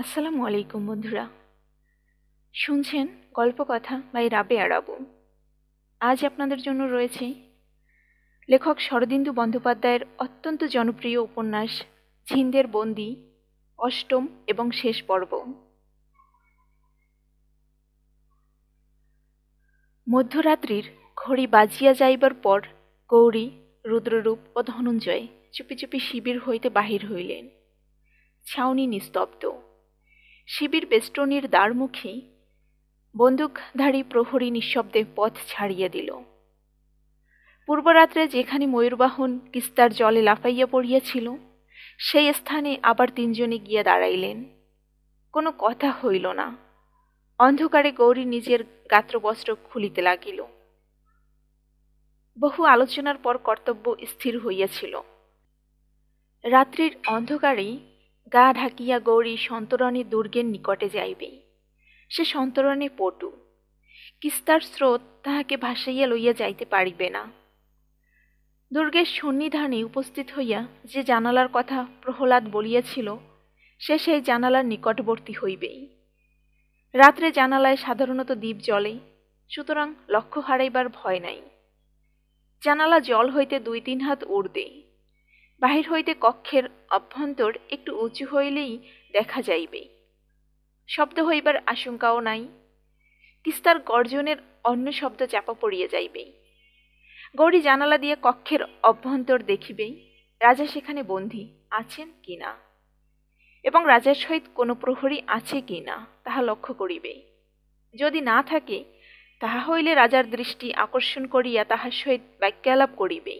আসসালামু আলাইকুম বন্ধুরা, শুনছেন গল্পকথা বাই রাবেয়া রাবু। আজ আপনাদের জন্য রয়েছে লেখক শরদিন্দু বন্দ্যোপাধ্যায়ের অত্যন্ত জনপ্রিয় উপন্যাস ঝিন্দের বন্দি, অষ্টম এবং শেষ পর্ব। মধ্যরাত্রির ঘড়ি বাজিয়া যাইবার পর গৌরী, রুদ্ররূপ ও ধনঞ্জয় চুপি চুপি শিবির হইতে বাহির হইলেন। ছাউনি নিস্তব্ধ। শিবির বেষ্টনীর দ্বারমুখী বন্দুকধারী প্রহরী নিঃশব্দে পথ ছাড়িয়া দিল। পূর্বরাত্রে যেখানে ময়ূরবাহন তিস্তার জলে লাফাইয়া পড়িয়াছিল, সেই স্থানে আবার তিনজনে গিয়া দাঁড়াইলেন। কোনো কথা হইল না। অন্ধকারে গৌরী নিজের গাত্রবস্ত্র খুলিতে লাগিল। বহু আলোচনার পর কর্তব্য স্থির হইয়াছিল। রাত্রির অন্ধকারেই গা ঢাকিয়া গৌরী সন্তরণে দুর্গের নিকটে যাইবে। সে সন্তরণে পটু। তিস্তার স্রোত তাহাকে ভাসাইয়া লইয়া যাইতে পারিবে না। দুর্গের সন্নিধানে উপস্থিত হইয়া যে জানালার কথা প্রহ্লাদ বলিয়াছিল, সে সেই জানালার নিকটবর্তী হইবেই। রাত্রে জানালায় সাধারণত দ্বীপ জ্বলে, সুতরাং লক্ষ্য হারাইবার ভয় নাই। জানালা জল হইতে 2-3 হাত ঊর্ধ্বে। বাহির হইতে কক্ষের অভ্যন্তর একটু উঁচু হইলেই দেখা যাইবে। শব্দ হইবার আশঙ্কাও নাই। তিস্তার গর্জনের অন্য শব্দ চাপা পড়িয়া যাইবে। গৌরী জানালা দিয়ে কক্ষের অভ্যন্তর দেখিবেই রাজা সেখানে বন্দী আছেন কিনা, এবং রাজার সহিত কোনো প্রহরী আছে কিনা তাহা লক্ষ্য করিবে। যদি না থাকে, তাহা হইলে রাজার দৃষ্টি আকর্ষণ করিয়া তাহার সহিত বাক্যালাপ করিবে।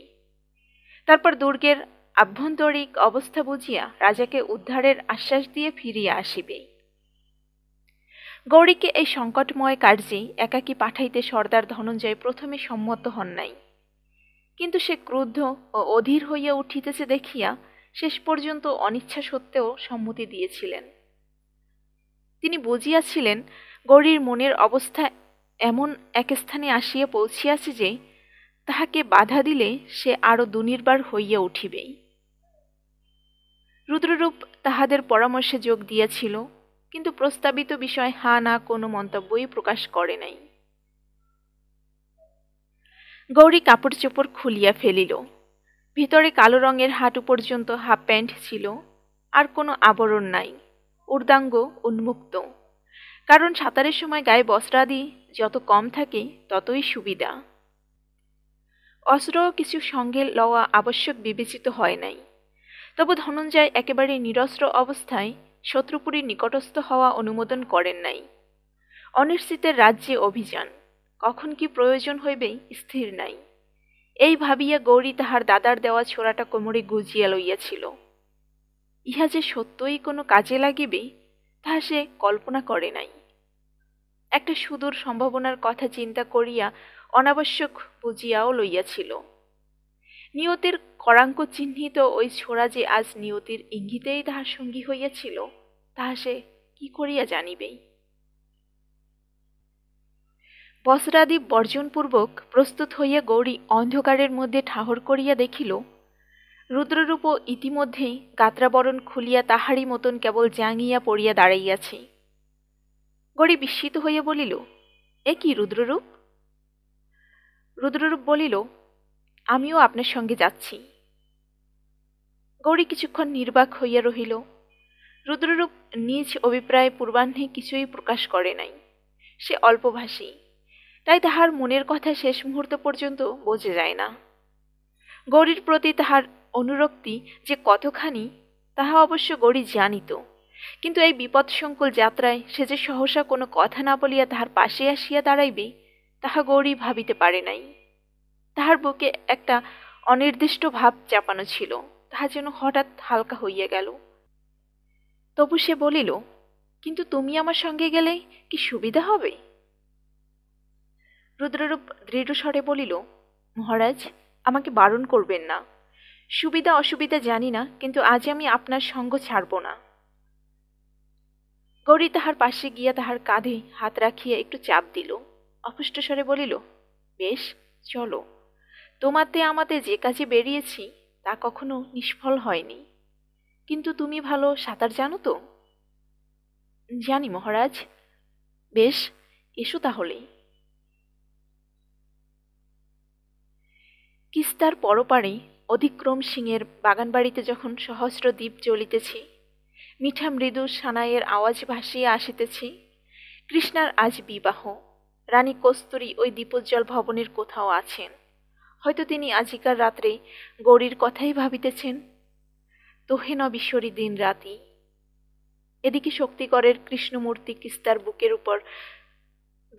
তারপর দুর্গের আভ্যন্তরিক অবস্থা বুঝিয়া রাজাকে উদ্ধারের আশ্বাস দিয়ে ফিরিয়া আসিবে। গৌরীকে এই সংকটময় কার্যে একাকী পাঠাইতে সর্দার ধনঞ্জয় প্রথমে সম্মত হন নাই, কিন্তু সে ক্রুদ্ধ ও অধীর হইয়া উঠিতেছে দেখিয়া শেষ পর্যন্ত অনিচ্ছা সত্ত্বেও সম্মতি দিয়েছিলেন। তিনি বুঝিয়াছিলেন গৌরীর মনের অবস্থা এমন এক স্থানে আসিয়া পৌঁছিয়াছে যে তাহাকে বাধা দিলে সে আরো দুর্নির্বার হইয়া উঠিবেই। রুদ্ররূপ তাহাদের পরামর্শে যোগ দিয়াছিল, কিন্তু প্রস্তাবিত বিষয় হা না কোনো মন্তব্যই প্রকাশ করে নাই। গৌরী কাপড় চোপড় খুলিয়া ফেলিল। ভিতরে কালো রঙের হাঁটু পর্যন্ত হাফ প্যান্ট ছিল, আর কোনো আবরণ নাই। ঊর্ধ্বাঙ্গ উন্মুক্ত, কারণ সাঁতারের সময় গায়ে বস্ত্রাদি যত কম থাকে ততই সুবিধা। অস্ত্র কিছু সঙ্গে লওয়া আবশ্যক বিবেচিত হয় নাই। তবু ধনঞ্জয় একেবারে নিরস্ত্র অবস্থায় শত্রুপুরীর নিকটস্থ হওয়া অনুমোদন করেন নাই। অনিশ্চিতের রাজ্যে অভিযান, কখন কি প্রয়োজন হইবে স্থির নাই। এই ভাবিয়া গৌরী তাহার দাদার দেওয়া ছোরাটা কোমরে গুজিয়া লইয়াছিল। ইহা যে সত্যই কোনো কাজে লাগিবে তাহা সে কল্পনা করে নাই। একটা সুদূর সম্ভাবনার কথা চিন্তা করিয়া অনাবশ্যক বুঝিয়াও লইয়াছিল। নিয়তির করাঙ্ক চিহ্নিত ওই ছোরা যে আজ নিয়তির ইঙ্গিতেই তাহার সঙ্গী হইয়াছিল, তাহা সে কি করিয়া জানিবেই। বস্ত্রাদি বর্জনপূর্বক প্রস্তুত হইয়া গৌরী অন্ধকারের মধ্যে ঠাহর করিয়া দেখিল রুদ্ররূপ ইতিমধ্যেই গাত্রাবরণ খুলিয়া তাহারই মতন কেবল জাঙিয়া পড়িয়া দাঁড়াইয়াছে। গৌরী বিস্মিত হইয়া বলিল, এ কি রুদ্ররূপ? রুদ্ররূপ বলিল, আমিও আপনার সঙ্গে যাচ্ছি। গৌরী কিছুক্ষণ নির্বাক হইয়া রহিল। রুদ্ররূপ নিজ অভিপ্রায় পূর্বাহ্নে কিছুই প্রকাশ করে নাই। সে অল্পভাষী, তাই তাহার মনের কথা শেষ মুহূর্ত পর্যন্ত বোঝা যায় না। গৌরীর প্রতি তাহার অনুরক্তি যে কতখানি তাহা অবশ্য গৌরী জানিত, কিন্তু এই বিপদসংকুল যাত্রায় সে যে সহসা কোনো কথা না বলিয়া তাহার পাশে আসিয়া দাঁড়াইবে তাহা গৌরী ভাবিতে পারে নাই। তাহার বুকে একটা অনির্দিষ্ট ভাব চাপানো ছিল, তাহা যেন হঠাৎ হালকা হইয়া গেল। তবু সে বলিল, কিন্তু তুমি আমার সঙ্গে গেলে কি সুবিধা হবে? রুদ্ররূপ দৃঢ়স্বরে বলিল, মহারাজ, আমাকে বারণ করবেন না। সুবিধা অসুবিধা জানি না, কিন্তু আজ আমি আপনার সঙ্গ ছাড়ব না। গৌরী তাহার পাশে গিয়া তাহার কাঁধে হাত রাখিয়া একটু চাপ দিল। অপুষ্টস্বরে বলিল, বেশ, চলো। তোমাতে আমাতে যে কাজে বেরিয়েছি তা কখনো নিষ্ফল হয়নি। কিন্তু তুমি ভালো সাঁতার জানো তো? জানি মহারাজ। বেশ, এসো তাহলে। কিস্তার পরপারে অধিক্রম সিংয়ের বাগানবাড়িতে যখন সহস্র দ্বীপ জ্বলিতেছে, মিঠা মৃদু সানাইয়ের আওয়াজ ভাসিয়া আসিতেছে, কৃষ্ণার আজ বিবাহ। রানী কস্তুরী ওই দীপোজ্জ্বল ভবনের কোথাও আছেন। হয়তো তিনি আজিকার রাত্রে গৌরীর কথাই ভাবিতেছেন। তোহে ন বিশ্বরী দিন রাতি। এদিকে শক্তিগড়ের কৃষ্ণমূর্তি কিস্তার বুকের উপর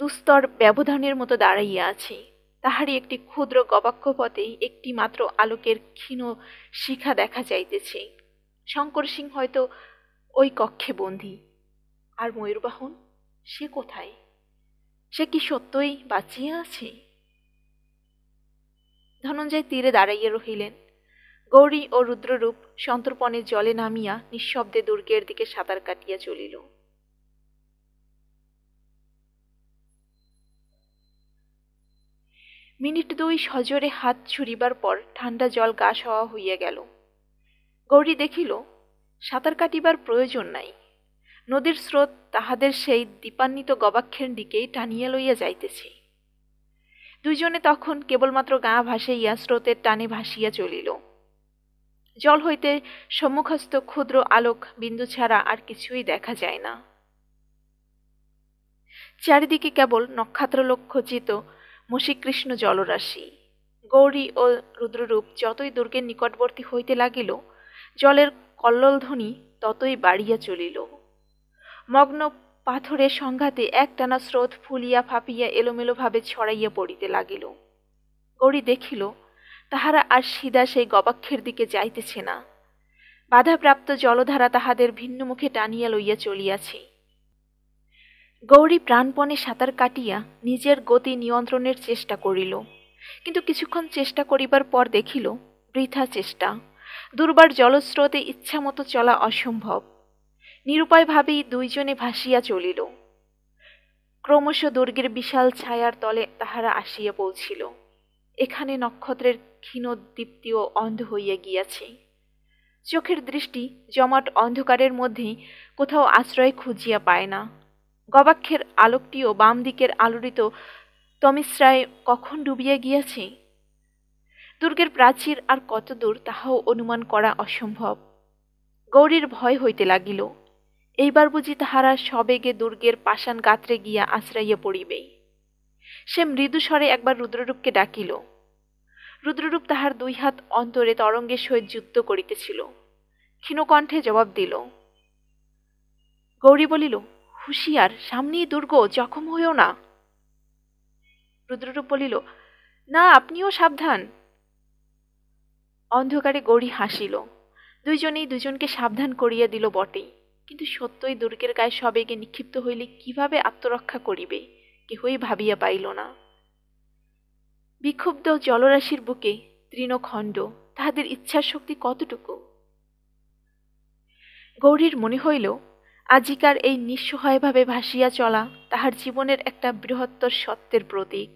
দুস্তর ব্যবধানের মতো দাঁড়াইয়া আছে। তাহারই একটি ক্ষুদ্র গবাক্ষপথে একটি মাত্র আলোকের ক্ষীণ শিখা দেখা যাইতেছে। শঙ্কর সিং হয়তো ওই কক্ষে বন্দী। আর ময়ূরবাহন, সে কোথায়? সে কি সত্যই বাঁচিয়া আছে? ধনঞ্জয় তীরে দাঁড়াইয়া রহিলেন। গৌরী ও রুদ্ররূপ সন্তর্পণে জলে নামিয়া নিঃশব্দে দুর্গের দিকে সাঁতার কাটিয়া চলিল। মিনিট দুই সজোরে হাত ছুড়িবার পর ঠান্ডা জল গা সওয়া হইয়া গেল। গৌরী দেখিল সাঁতার কাটিবার প্রয়োজন নাই। নদীর স্রোত তাহাদের সেই দীপান্বিত গবাক্ষের দিকেই টানিয়া লইয়া যাইতেছে। দুইজনে তখন কেবলমাত্র গা ভাসাইয়া স্রোতের টানে ভাসিয়া চলিল। জল হইতে সম্মুখস্থ ক্ষুদ্র আলোক বিন্দু ছাড়া আর কিছুই দেখা যায় না। চারিদিকে কেবল নক্ষত্রলোক খচিত মসীকৃষ্ণ জলরাশি। গৌরী ও রুদ্ররূপ যতই দুর্গের নিকটবর্তী হইতে লাগিল, জলের কল্লোলধ্বনি ততই বাড়িয়া চলিল। মগ্ন পাথরের সংঘাতে একটানা স্রোত ফুলিয়া ফাঁপিয়া এলোমেলোভাবে ছড়াইয়া পড়িতে লাগিল। গৌরী দেখিল তাহারা আর সিধা সেই গবাক্ষের দিকে যাইতেছে না। বাধাপ্রাপ্ত জলধারা তাহাদের ভিন্ন মুখে টানিয়া লইয়া চলিয়াছে। গৌরী প্রাণপণে সাঁতার কাটিয়া নিজের গতি নিয়ন্ত্রণের চেষ্টা করিল, কিন্তু কিছুক্ষণ চেষ্টা করিবার পর দেখিল বৃথা চেষ্টা। দুর্বার জলস্রোতে ইচ্ছামতো চলা অসম্ভব। নিরুপায়ভাবেই দুইজনে ভাসিয়া চলিল। ক্রমশ দুর্গের বিশাল ছায়ার তলে তাহারা আসিয়া পৌঁছিল। এখানে নক্ষত্রের ক্ষীণ দীপ্তিও অন্ধ হইয়া গিয়াছে। চোখের দৃষ্টি জমাট অন্ধকারের মধ্যে কোথাও আশ্রয় খুঁজিয়া পায় না। গবাক্ষের আলোকটিও বাম দিকের আলোড়িত তমিশ্রায় কখন ডুবিয়া গিয়াছে। দুর্গের প্রাচীর আর কত দূর তাহাও অনুমান করা অসম্ভব। গৌরীর ভয় হইতে লাগিল, এইবার বুঝি তাহারা সবেগে দুর্গের পাষাণ গাত্রে গিয়া আশ্রাইয়া পড়িবে। সে মৃদু স্বরে একবার রুদ্ররূপকে ডাকিল। রুদ্ররূপ তাহার দুই হাত অন্তরে তরঙ্গের সহিত যুদ্ধ করিতেছিল। ক্ষীণকণ্ঠে জবাব দিল। গৌরী বলিল, হুঁশিয়ার, সামনেই দুর্গ, জখম হইও না। রুদ্ররূপ বলিল, না, আপনিও সাবধান। অন্ধকারে গৌরী হাসিল। দুইজনেই দুজনকে সাবধান করিয়া দিল বটে, কিন্তু সত্যই দুর্গের গায়ে সবেগে নিক্ষিপ্ত হইলে কিভাবে আত্মরক্ষা করিবে কেহই ভাবিয়া পাইল না। বিক্ষুব্ধ জলরাশির বুকে তৃণখণ্ড, তাহাদের ইচ্ছার শক্তি কতটুকু? গৌরীর মনে হইল আজিকার এই নিঃসহায়ভাবে ভাসিয়া চলা তাহার জীবনের একটা বৃহত্তর সত্যের প্রতীক।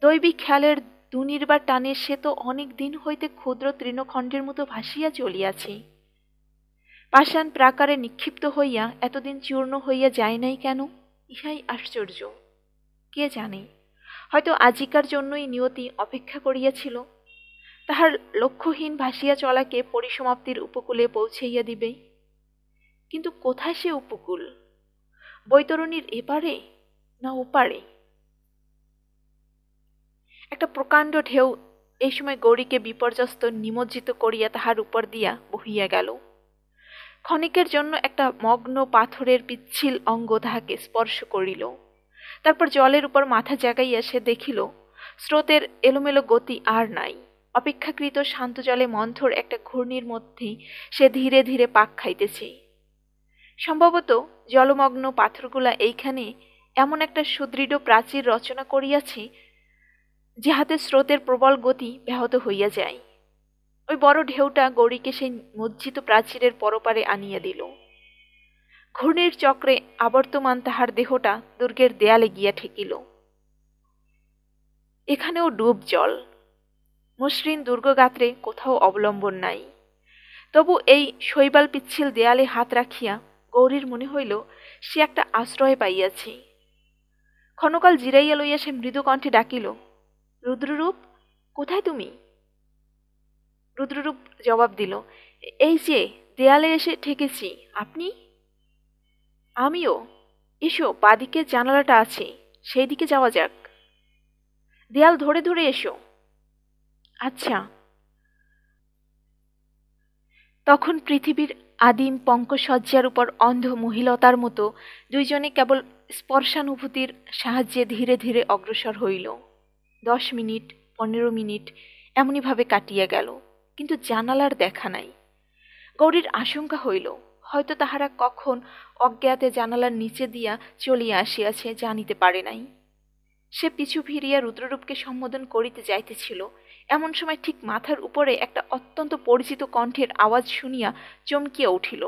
দৈবিক খেয়ালের দুনির্বার টানে সে তো অনেক দিন হইতে ক্ষুদ্র তৃণখণ্ডের মতো ভাসিয়া চলিয়াছে। পাষাণ প্রাকারে নিক্ষিপ্ত হইয়া এতদিন চূর্ণ হইয়া যায় নাই কেন? ইহাই আশ্চর্য। কে জানে, হয়তো আজিকার জন্যই নিয়তি অপেক্ষা করিয়াছিল, তাহার লক্ষ্যহীন ভাসিয়া চলাকে পরিসমাপ্তির উপকূলে পৌঁছাইয়া দিবে। কিন্তু কোথায় সে উপকূল? বৈতরণীর এপারে না ওপারে? একটা প্রকাণ্ড ঢেউ এই সময় গৌরীকে বিপর্যস্ত নিমজ্জিত করিয়া তাহার উপর দিয়া বহিয়া গেল। ক্ষণিকের জন্য একটা মগ্ন পাথরের পিচ্ছিল অঙ্গ তাহাকে স্পর্শ করিল। তারপর জলের উপর মাথা জাগাইয়া সে দেখিল স্রোতের এলোমেলো গতি আর নাই। অপেক্ষাকৃত শান্ত জলে মন্থর একটা ঘূর্ণির মধ্যে সে ধীরে ধীরে পাক খাইতেছে। সম্ভবত জলমগ্ন পাথরগুলা এইখানে এমন একটা সুদৃঢ় প্রাচীর রচনা করিয়াছে, যাহাতে স্রোতের প্রবল গতি ব্যাহত হইয়া যায়। ওই বড় ঢেউটা গৌরীকে সেই মজ্জিত প্রাচীরের পরপারে আনিয়া দিল। ঘূর্ণির চক্রে আবর্তমান তাহার দেহটা দুর্গের দেয়ালে গিয়া ঠেকিল। এখানেও ডুব জল, মসৃণ দুর্গগাত্রে কোথাও অবলম্বন নাই। তবু এই শৈবাল পিচ্ছিল দেয়ালে হাত রাখিয়া গৌরীর মনে হইল সে একটা আশ্রয় পাইয়াছে। ক্ষণকাল জিরাইয়া লইয়া সে মৃদু কণ্ঠে ডাকিল, রুদ্ররূপ, কোথায় তুমি? রুদ্ররূপ জবাব দিল, এই যে দেয়ালে এসে ঠেকেছি। আপনি? আমিও। এসো, বাদিকে জানালাটা আছে, সেই দিকে যাওয়া যাক। দেয়াল ধরে ধরে এসো। আচ্ছা। তখন পৃথিবীর আদিম পঙ্কসজ্জার উপর অন্ধ মহিলতার মতো দুইজনে কেবল স্পর্শানুভূতির সাহায্যে ধীরে ধীরে অগ্রসর হইল। 10 মিনিট, 15 মিনিট এমনিভাবে কাটিয়া গেল, কিন্তু জানালার দেখা নাই। গৌরীর আশঙ্কা হইল, হয়তো তাহারা কখন অজ্ঞাতে জানালার নিচে দিয়া চলিয়া আসিয়াছে, জানিতে পারে নাই। সে পিছু ফিরিয়া রুদ্ররূপকে সম্বোধন করিতে যাইতেছিল, এমন সময় ঠিক মাথার উপরে একটা অত্যন্ত পরিচিত কণ্ঠের আওয়াজ শুনিয়া চমকিয়া উঠিল।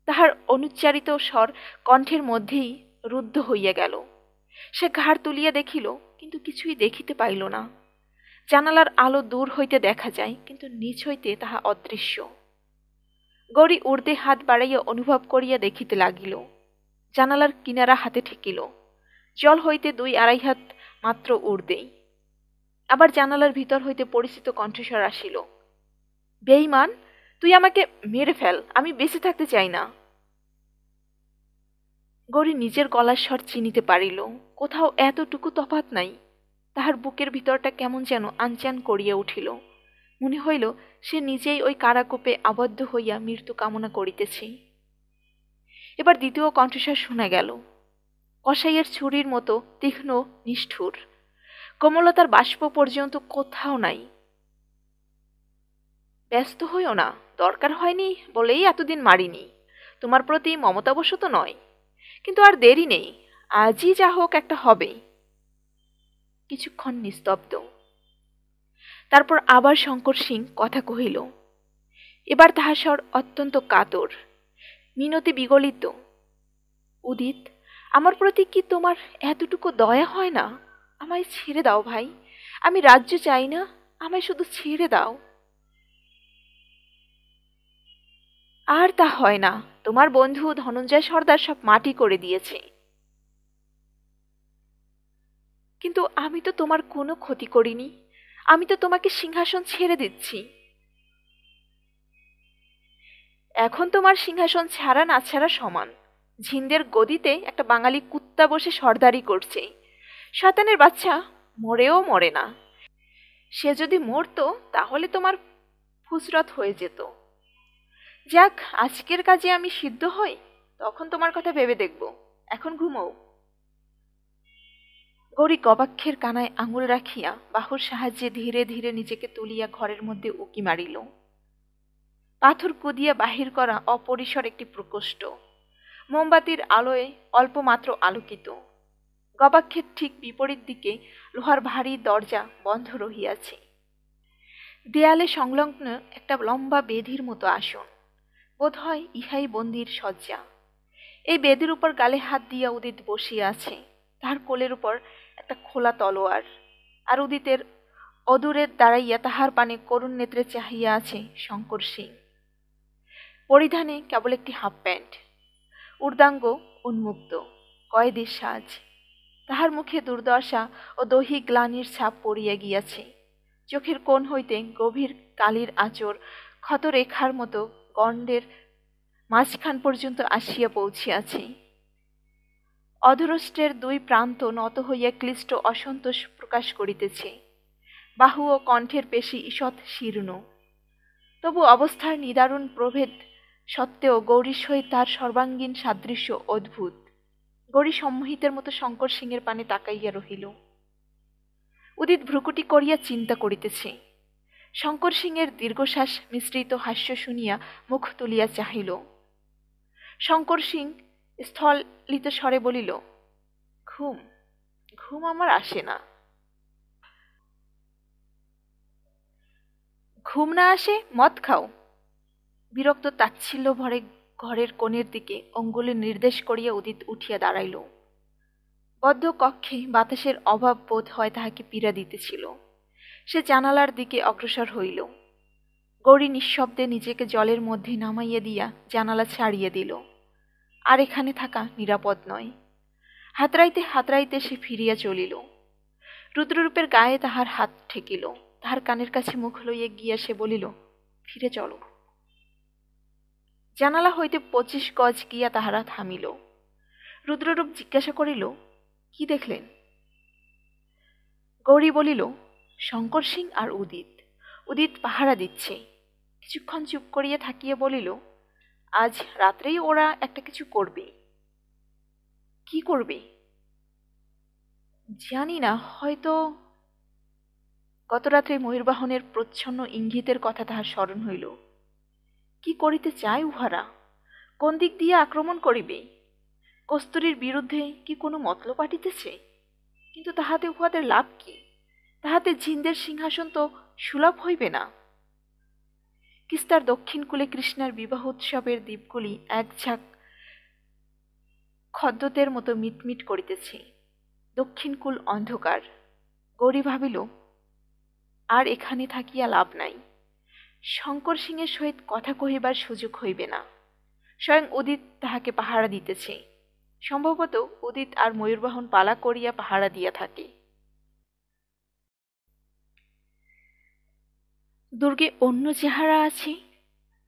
তাহার অনুচ্চারিত স্বর কণ্ঠের মধ্যেই রুদ্ধ হইয়া গেল। সে ঘাড় তুলিয়া দেখিল, কিন্তু কিছুই দেখিতে পাইল না। জানালার আলো দূর হইতে দেখা যায়, কিন্তু নিচ হইতে তাহা অদৃশ্য। গৌরী ঊর্ধ্বে হাত বাড়াইয়া অনুভব করিয়া দেখিতে লাগিল। জানালার কিনারা হাতে ঠেকিল, জল হইতে 2-2.5 হাত মাত্র ঊর্ধ্বেই। আবার জানালার ভিতর হইতে পরিচিত কণ্ঠস্বর আসিল, বেঈমান, তুই আমাকে মেরে ফেল, আমি বেঁচে থাকতে চাই না। গৌরী নিজের গলার স্বর চিনিতে পারিল, কোথাও এতটুকু তফাত নাই। তাহার বুকের ভিতরটা কেমন যেন আনচান করিয়া উঠিল। মনে হইল সে নিজেই ওই কারাকূপে আবদ্ধ হইয়া মৃত্যু কামনা করিতেছে। এবার দ্বিতীয় কণ্ঠস্বর শোনা গেল, কসাইয়ের ছুরির মতো তীক্ষ্ণ, নিষ্ঠুর। কোমলতার বাষ্প পর্যন্ত কোথাও নাই। ব্যস্ত হইও না, দরকার হয়নি বলেই এতদিন মারিনি। তোমার প্রতি মমতাবশত নয়, কিন্তু আর দেরি নেই, আজই যা হোক একটা হবেই। কিছুক্ষণ নিস্তব্ধ। তারপর আবার শঙ্কর সিং কথা কহিল। এবার তাহার স্বর অত্যন্ত কাতর, মিনতি বিগলিত। উদিত, আমার প্রতি কি তোমার এতটুকু দয়া হয় না? আমায় ছেড়ে দাও ভাই, আমি রাজ্য চাই না, আমায় শুধু ছেড়ে দাও। আর তা হয় না, তোমার বন্ধু ধনঞ্জয় সর্দার সব মাটি করে দিয়েছে। কিন্তু আমি তো তোমার কোনো ক্ষতি করিনি, আমি তো তোমাকে সিংহাসন ছেড়ে দিচ্ছি। এখন তোমার সিংহাসন ছাড়া না ছাড়া সমান। ঝিন্দের গদিতে একটা বাঙালি কুত্তা বসে সর্দারি করছে। শয়তানের বাচ্চা মরেও মরে না। সে যদি মরতো তাহলে তোমার ফুসরত হয়ে যেত। যাক, আজকের কাজে আমি সিদ্ধ হই, তখন তোমার কথা ভেবে দেখব। এখন ঘুমোও। গৌরী গবাক্ষের কানায় আঙুল রাখিয়া বাহুর সাহায্যে ধীরে ধীরে নিজেকে তুলিয়া ঘরের মধ্যে উকি মারিল। পাথর কুদিয়া বাহির করা অপরিসর একটি প্রকোষ্ঠ, মোমবাতির আলোয় অল্পমাত্র আলোকিত। গবাক্ষের ঠিক বিপরীত দিকে লোহার ভারী দরজা বন্ধ রহিয়াছে। দেয়ালে সংলগ্ন একটা লম্বা বেদির মতো আসন, বোধ হয় ইহাই বন্দির শয্যা। এই বেদির উপর গালে হাত দিয়া উদিত বসিয়া আছে, তাহার কোলের উপর একটা খোলা তলোয়ার, আর উদিতের অদূরে দাঁড়াইয়া তাহার পানে করুণ নেত্রে চাহিয়া আছে শঙ্কর সিং। পরিধানে কেবল একটি হাফ প্যান্ট, ঊর্ধ্বাঙ্গ উন্মুক্ত, কয়েদির সাজ। তাহার মুখে দুর্দশা ও দৈহিক গ্লানির ছাপ পড়িয়া গিয়াছে। চোখের কোণ হইতে গভীর কালির আঁচড় ক্ষতরেখার মতো গণ্ডের মাঝখান পর্যন্ত আসিয়া পৌঁছিয়াছে। অধরষ্টের 2 প্রান্ত নত হইয়া ক্লিষ্ট অসন্তোষ প্রকাশ করিতেছে। বাহু ও কণ্ঠের পেশি ঈষৎ শীর্ণ। তবু অবস্থার নিদারুণ প্রভেদ সত্ত্বেও গৌরীর সহিত তার সর্বাঙ্গীন সাদৃশ্য অদ্ভুত। গৌরী সম্মোহিতের মতো শঙ্কর সিংয়ের পানে তাকাইয়া রহিল। উদিত ভ্রুকুটি করিয়া চিন্তা করিতেছে। শঙ্কর সিংয়ের দীর্ঘশ্বাস মিশ্রিত হাস্য শুনিয়া মুখ তুলিয়া চাহিল। শঙ্কর সিং স্থলিত স্বরে বলিল, ঘুম ঘুম আমার আসে না। ঘুম না আসে, মদ খাও। বিরক্ত তাচ্ছিল্য ভরে ঘরের কোণের দিকে অঙ্গুলি নির্দেশ করিয়া উদিত উঠিয়া দাঁড়াইল। বদ্ধ কক্ষে বাতাসের অভাব বোধ হয় তাহাকে পীড়া দিতেছিল। সে জানালার দিকে অগ্রসর হইল। গৌরী নিঃশব্দে নিজেকে জলের মধ্যে নামাইয়া দিয়া জানালা ছাড়িয়ে দিল। আর এখানে থাকা নিরাপদ নয়। হাতড়াইতে হাতড়াইতে সে ফিরিয়া চলিল। রুদ্ররূপের গায়ে তাহার হাত ঠেকিল। তাহার কানের কাছে মুখ লইয়া গিয়া সে বলিল, ফিরে চলো। জানালা হইতে 25 গজ গিয়া তাহারা থামিল। রুদ্ররূপ জিজ্ঞাসা করিল, কি দেখলেন? গৌরী বলিল, শঙ্কর সিং আর উদিত। উদিত পাহারা দিচ্ছে। কিছুক্ষণ চুপ করিয়া থাকিয়া বলিল, আজ রাত্রেই ওরা একটা কিছু করবে। কি করবে? জানি না, হয়তো। গতরাত্রে ময়ূরবাহনের প্রচ্ছন্ন ইঙ্গিতের কথা তাহার স্মরণ হইল। কি করিতে চায় উহারা? কোন দিক দিয়ে আক্রমণ করিবে? কস্তুরীর বিরুদ্ধে কি কোনো মতলব আটিতেছে? কিন্তু তাহাতে উহাদের লাভ কি? তাহাতে জিন্দের সিংহাসন তো সুলভ হইবে না। কিস্তার দক্ষিণ কূলে কৃষ্ণার বিবাহ উৎসবের দ্বীপগুলি এক ঝাঁক খদ্দতের মতো মিটমিট করিতেছে। দক্ষিণ কূল অন্ধকার। গৌরী ভাবিল, আর এখানে থাকিয়া লাভ নাই। শঙ্কর সিংয়ের সহিত কথা কহিবার সুযোগ হইবে না। স্বয়ং উদিত তাহাকে পাহারা দিতেছে। সম্ভবত উদিত আর ময়ূরবাহন পালা করিয়া পাহারা দিয়া থাকে। দুর্গে অন্য যাহারা আছে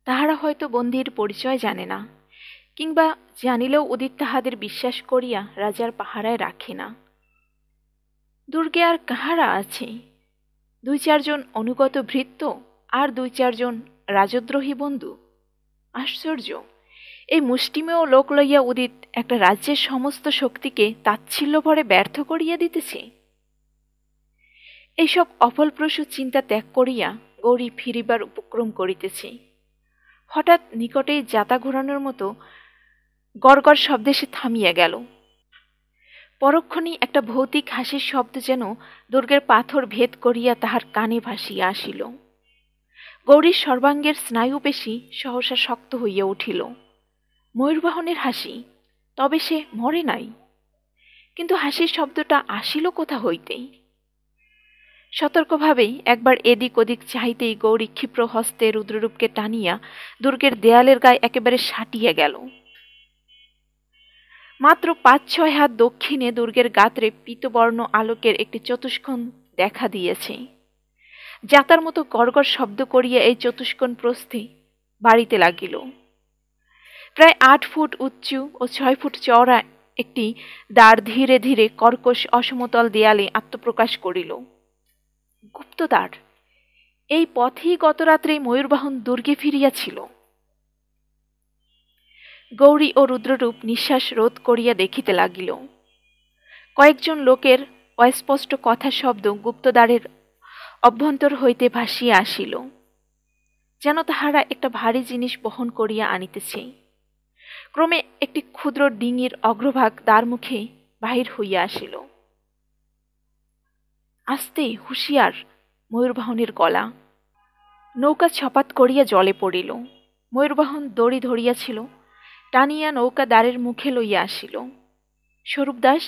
তাহারা হয়তো বন্দীর পরিচয় জানে না, কিংবা জানিলেও উদিত তাহাদের বিশ্বাস করিয়া রাজার পাহারায় রাখে না। দুর্গে আর কাহারা আছে? 2-4 জন অনুগত ভৃত্য আর 2-4 জন রাজদ্রোহী বন্ধু। আশ্চর্য! এই মুষ্টিমেয় লোক লইয়া উদিত একটা রাজ্যের সমস্ত শক্তিকে তাচ্ছিল্য ভরে ব্যর্থ করিয়া দিতেছে। এইসব অফলপ্রসূ চিন্তা ত্যাগ করিয়া গৌরী ফিরিবার উপক্রম করিতেছে। হঠাৎ নিকটেই যাতা ঘোরানোর মতো গড়গড় শব্দে সে থামিয়া গেল। পরক্ষণেই একটা ভৌতিক হাসির শব্দ যেন দুর্গের পাথর ভেদ করিয়া তাহার কানে ভাসিয়া আসিল। গৌরীর সর্বাঙ্গের স্নায়ুপেশী সহসা শক্ত হইয়া উঠিল। ময়ূরবাহনের হাসি, তবে সে মরে নাই। কিন্তু হাসির শব্দটা আসিল কোথা হইতে? সতর্কভাবেই একবার এদিক ওদিক চাহিতেই গৌরী ক্ষিপ্র হস্তে রুদ্ররূপকে টানিয়া দুর্গের দেয়ালের গায়ে একেবারে সাটিয়া গেল। মাত্র 5-6 হাত দক্ষিণে দুর্গের গাত্রে পীতবর্ণ আলোকের একটি চতুষ্কোণ দেখা দিয়েছে। যাতার মতো গড়গড় শব্দ করিয়া এই চতুষ্কোণ প্রস্থে বাড়িতে লাগিল। প্রায় 8 ফুট উঁচু ও 6 ফুট চওড়া একটি দ্বার ধীরে ধীরে কর্কশ অসমতল দেয়ালে আত্মপ্রকাশ করিল। গুপ্তদ্বার! এই পথেই গতরাত্রে ময়ূরবাহন দুর্গে ফিরিয়াছিল। গৌরী ও রুদ্ররূপ নিঃশ্বাস রোধ করিয়া দেখিতে লাগিল। কয়েকজন লোকের অস্পষ্ট কথা শব্দ গুপ্তদ্বারের অভ্যন্তর হইতে ভাসিয়া আসিল, যেন তাহারা একটা ভারী জিনিস বহন করিয়া আনিতেছে। ক্রমে একটি ক্ষুদ্র ডিঙির অগ্রভাগ দ্বারমুখে বাহির হইয়া আসিল। আস্তে, হুঁশিয়ার! ময়ূরবাহনের গলা। নৌকা ছপাত করিয়া জলে পড়িল। ময়ূরবাহন দড়ি ধরিয়াছিল, টানিয়া নৌকা দ্বারের মুখে লইয়া আসিল। স্বরূপ দাস,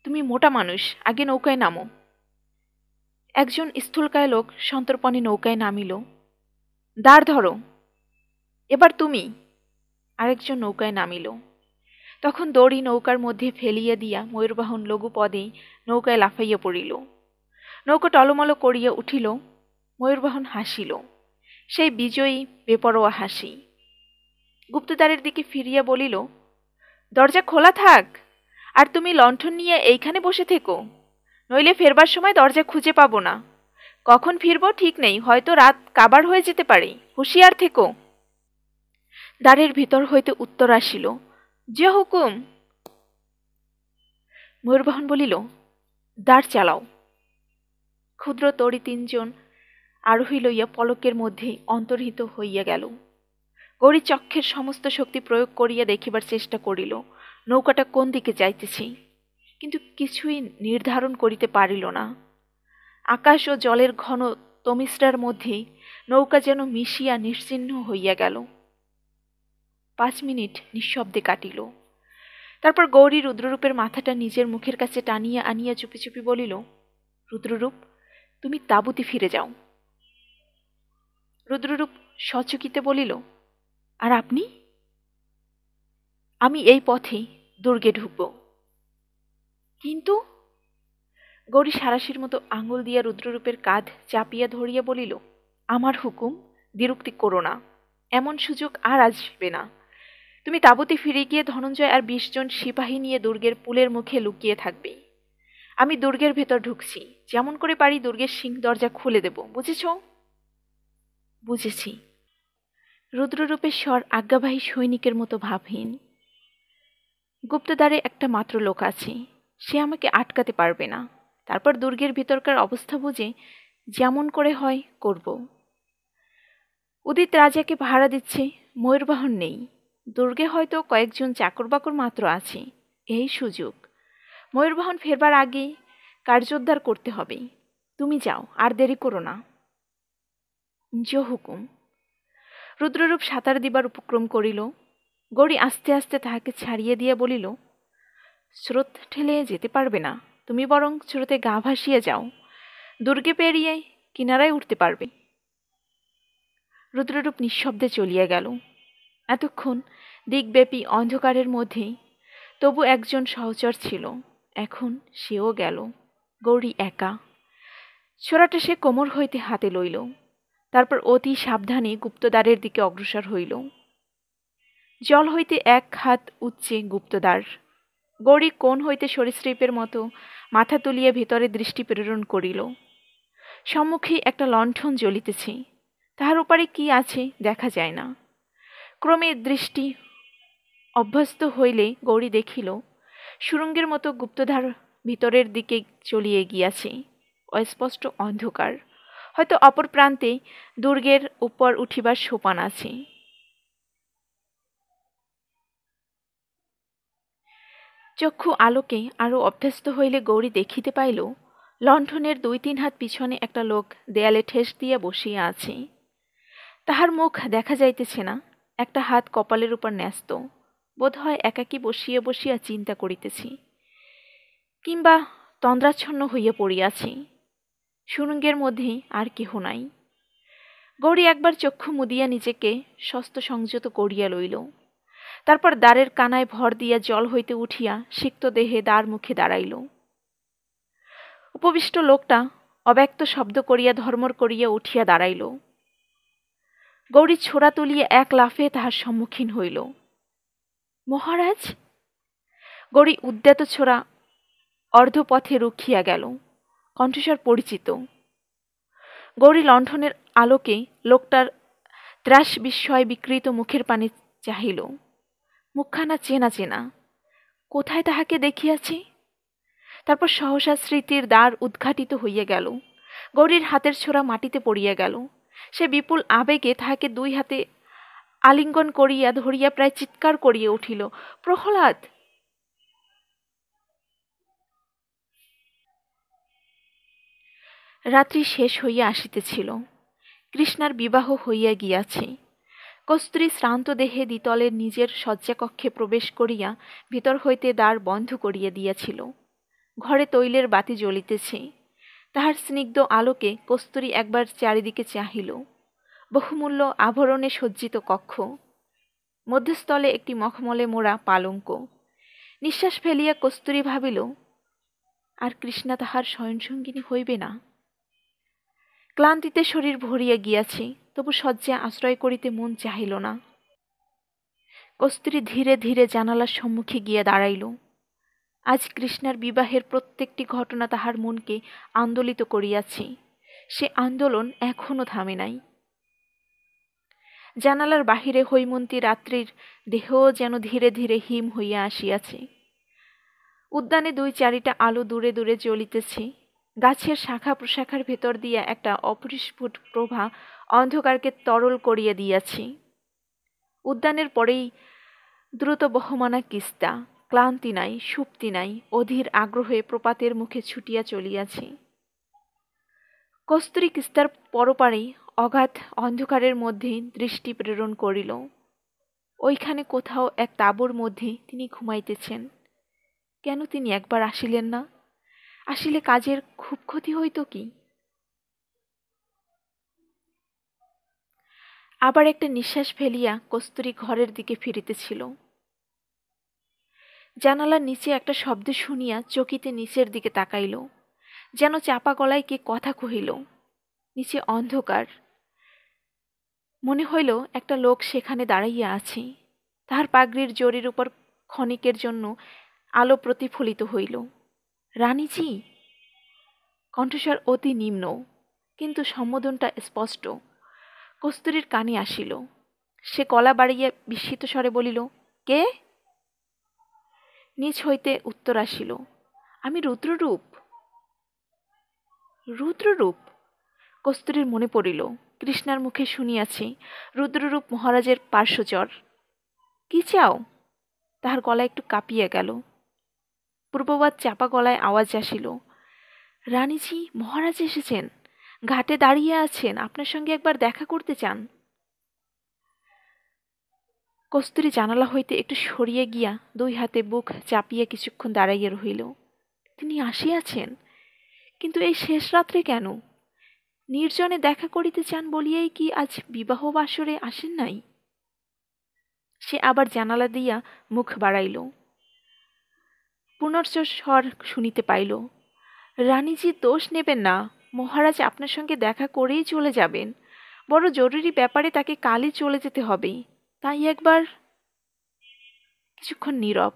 তুমি মোটা মানুষ, আগে নৌকায় নামো। একজন স্থূলকায় লোক সন্তর্পণে নৌকায় নামিল। দ্বার ধরো। এবার তুমি। আরেকজন নৌকায় নামিল। তখন দড়ি নৌকার মধ্যে ফেলিয়া দিয়া ময়ূরবাহন লঘু পদে নৌকায় লাফাইয়া পড়িল। নৌকা টলমল করিয়া উঠিল। ময়ূরবাহন হাসিল, সেই বিজয়ী বেপরোয়া হাসি। গুপ্তদ্বারের দিকে ফিরিয়া বলিল, দরজা খোলা থাক, আর তুমি লণ্ঠন নিয়ে এইখানে বসে থেকো, নইলে ফেরবার সময় দরজা খুঁজে পাবো না। কখন ফিরবো ঠিক নেই, হয়তো রাত কাবার হয়ে যেতে পারে, হুঁশিয়ার থেকো। দ্বারের ভিতর হইতে উত্তর আসিল, যে হুকুম। ময়ূরবাহন বলিল, দ্বার চালাও। ক্ষুদ্র তরি 3 জন আরোহী লইয়া পলকের মধ্যেই অন্তর্হিত হইয়া গেল। গৌরী চক্ষের সমস্ত শক্তি প্রয়োগ করিয়া দেখিবার চেষ্টা করিল নৌকাটা কোন দিকে যাইতেছে, কিন্তু কিছুই নির্ধারণ করিতে পারিল না। আকাশ ও জলের ঘন তমিশ্রার মধ্যে নৌকা যেন মিশিয়া নিশ্চিহ্ন হইয়া গেল। 5 মিনিট নিঃশব্দে কাটিল। তারপর গৌরী রুদ্ররূপের মাথাটা নিজের মুখের কাছে টানিয়া আনিয়া চুপি চুপি বলিল, রুদ্ররূপ, তুমি তাঁবুতে ফিরে যাও। রুদ্ররূপ সচকিতে বলিল, আর আপনি? আমি এই পথেই দুর্গে ঢুকব। কিন্তু গৌরী সারাশির মতো আঙুল দিয়া রুদ্ররূপের কাঁধ চাপিয়া ধরিয়া বলিল, আমার হুকুম, বিরক্তি করো না। এমন সুযোগ আর আসবে না। তুমি তাঁবুতে ফিরে গিয়ে ধনঞ্জয় আর 20 জন সিপাহী নিয়ে দুর্গের পুলের মুখে লুকিয়ে থাকবে। আমি দুর্গের ভেতর ঢুকছি। যেমন করে পারি দুর্গের সিং দরজা খুলে দেব, বুঝেছ? বুঝেছি। রুদ্ররূপের স্বর আজ্ঞাবাহী সৈনিকের মতো ভাবহীন। গুপ্তদ্বারে একটা মাত্র লোক আছে, সে আমাকে আটকাতে পারবে না। তারপর দুর্গের ভিতরকার অবস্থা বুঝে যেমন করে হয় করব। উদিত রাজাকে ভাড়া দিচ্ছে, ময়ূরবাহন নেই। দুর্গে হয়তো কয়েকজন চাকর বাকর মাত্র আছে। এই সুযোগ। ময়ূরবাহন ফেরবার আগে কার্যোদ্ধার করতে হবে। তুমি যাও, আর দেরি করো না। জো হুকুম। রুদ্ররূপ সাঁতার দিবার উপক্রম করিল। গৌরী আস্তে আস্তে তাহাকে ছাড়িয়ে দিয়া বলিল, স্রোত ঠেলে যেতে পারবে না। তুমি বরং স্রোতে গা ভাসিয়ে যাও। দুর্গে পেরিয়ে কিনারায় উঠতে পারবে। রুদ্ররূপ নিঃশব্দে চলিয়া গেল। এতক্ষণ দিকব্যাপী অন্ধকারের মধ্যে তবু একজন সহচর ছিল। এখন সেও গেল। গৌরী একা। ছোরাটা সে কোমর হইতে হাতে লইল। তারপর অতি সাবধানে গুপ্তদ্বারের দিকে অগ্রসর হইল। জল হইতে এক হাত উচ্চে গুপ্তদ্বার। গৌরী কোণ হইতে সরীসৃপের মতো মাথা তুলিয়া ভিতরে দৃষ্টি প্রেরণ করিল। সম্মুখে একটা লণ্ঠন জ্বলিতেছে। তাহার উপরে কি আছে দেখা যায় না। ক্রমে দৃষ্টি অভ্যস্ত হইলে গৌরী দেখিল সুরঙ্গের মতো গুপ্তদ্বার ভিতরের দিকে চলিয়ে গিয়াছে। অস্পষ্ট অন্ধকার। হয়তো অপর প্রান্তে দুর্গের উপর উঠিবার সোপান আছে। চক্ষু আলোকে আরো অভ্যস্ত হইলে গৌরী দেখিতে পাইল লণ্ঠনের 2-3 হাত পিছনে একটা লোক দেয়ালে ঠেস দিয়া বসিয়া আছে। তাহার মুখ দেখা যাইতেছে না। একটা হাত কপালের উপর ন্যস্ত। বোধ হয় একাকী বসিয়া বসিয়া চিন্তা করিতেছি, কিংবা তন্দ্রাচ্ছন্ন হইয়া পড়িয়াছি। সুরঙ্গের মধ্যে আর কেহ নাই। গৌরী একবার চক্ষু মুদিয়া নিজেকে স্বস্ত সংযত করিয়া লইল। তারপর দ্বারের কানায় ভর দিয়া জল হইতে উঠিয়া সিক্ত দেহে দ্বার মুখে দাঁড়াইল। উপবিষ্ট লোকটা অব্যক্ত শব্দ করিয়া ধর্মর করিয়া উঠিয়া দাঁড়াইল। গৌরী ছোরা তুলিয়া এক লাফে তাহার সম্মুখীন হইল। মহারাজ! গৌরী উদ্যত ছোরা অর্ধপথে রুখিয়া গেল। কণ্ঠস্বর পরিচিত। গৌরী লণ্ঠনের আলোকে লোকটার ত্রাস বিস্ময় বিকৃত মুখের পানে চাহিল। মুখখানা চেনা চেনা। কোথায় তাহাকে দেখিয়াছি? তারপর সহসা স্মৃতির দ্বার উদ্ঘাটিত হইয়া গেল। গৌরীর হাতের ছোরা মাটিতে পড়িয়া গেল। সে বিপুল আবেগে তাহাকে 2 হাতে আলিঙ্গন করিয়া ধরিয়া প্রায় চিৎকার করিয়া উঠিল, প্রহ্লাদ! রাত্রি শেষ হইয়া আসিতেছিল। কৃষ্ণার বিবাহ হইয়া গিয়াছে। কস্তুরী শ্রান্ত দেহে দ্বিতলের নিজের শয্যাকক্ষে প্রবেশ করিয়া ভিতর হইতে দ্বার বন্ধ করিয়া দিয়াছিল। ঘরে তৈলের বাতি জ্বলিতেছে। তাহার স্নিগ্ধ আলোকে কস্তুরী একবার চারিদিকে চাহিল। বহুমূল্য আভরণে সজ্জিত কক্ষ। মধ্যস্থলে একটি মখমলে মোড়া পালঙ্ক। নিঃশ্বাস ফেলিয়া কস্তুরী ভাবিল, আর কৃষ্ণা তাহার শয়নসঙ্গিনী হইবে না। ক্লান্তিতে শরীর ভরিয়া গিয়াছে, তবু শয্যা আশ্রয় করিতে মন চাহিল না। কস্তুরী ধীরে ধীরে জানালার সম্মুখে গিয়া দাঁড়াইল। আজ কৃষ্ণার বিবাহের প্রত্যেকটি ঘটনা তাহার মনকে আন্দোলিত করিয়াছে। সে আন্দোলন এখনো থামে নাই। জানালার বাহিরে হৈমন্তী রাত্রির দেহ যেন ধীরে ধীরে হিম হইয়া আসিয়াছে। উদ্যানে 2-4টা আলো দূরে দূরে জ্বলিতেছে। গাছের শাখা প্রশাখার ভেতর দিয়া একটা অপরিস্ফুট প্রভা অন্ধকারকে তরল করিয়া দিয়াছে। উদ্যানের পরেই দ্রুত বহমানা কিস্তা। ক্লান্তি নাই, সুপ্তি নাই, অধীর আগ্রহে প্রপাতের মুখে ছুটিয়া চলিয়াছে। কস্তুরী কিস্তার পরপারে অগাধ অন্ধকারের মধ্যে দৃষ্টি প্রেরণ করিল। ওইখানে কোথাও এক তাঁবুর মধ্যে তিনি ঘুমাইতেছেন। কেন তিনি একবার আসিলেন না? আসিলে কাজের খুব ক্ষতি হইত কি? আবার একটা নিঃশ্বাস ফেলিয়া কস্তুরী ঘরের দিকে ফিরিতেছিল। জানালার নিচে একটা শব্দ শুনিয়া চকিতে নিচের দিকে তাকাইল, যেন চাপা গলায় কে কথা কহিল। নিচে অন্ধকার। মনে হইল একটা লোক সেখানে দাঁড়াইয়া আছে। তাহার পাগড়ির জরির উপর ক্ষণিকের জন্য আলো প্রতিফলিত হইল। রানীজি! কণ্ঠস্বর অতি নিম্ন, কিন্তু সম্বোধনটা স্পষ্ট। কস্তুরীর কানে আসিল। সে গলা বাড়িয়া বিস্মিত স্বরে বলিল, কে? নিচ হইতে উত্তর আসিল, আমি রুদ্ররূপ। রুদ্ররূপ! কস্তুরীর মনে পড়িল, কৃষ্ণার মুখে শুনিয়াছি রুদ্ররূপ মহারাজের পার্শ্বচর। কি চাও? তাহার গলা একটু কাঁপিয়া গেল। পূর্ববাদ চাপা গলায় আওয়াজ আসিল, রানীজি, মহারাজ এসেছেন, ঘাটে দাঁড়িয়ে আছেন, আপনার সঙ্গে একবার দেখা করতে চান। কস্তুরী জানালা হইতে একটু সরিয়ে গিয়া দুই হাতে বুক চাপিয়া কিছুক্ষণ দাঁড়াইয়া রহিল। তিনি আসিয়াছেন, কিন্তু এই শেষ রাত্রে কেন? নির্জনে দেখা করিতে চান বলিয়াই কি আজ বিবাহ বাসরে আসেন নাই? সে আবার জানালা দিয়া মুখ বাড়াইল। পুনশ্চ স্বর শুনিতে পাইল, রানীজি, দোষ নেবেন না, মহারাজ আপনার সঙ্গে দেখা করেই চলে যাবেন। বড় জরুরি ব্যাপারে তাকে কালই চলে যেতে হবে, তাই একবার। কিছুক্ষণ নীরব।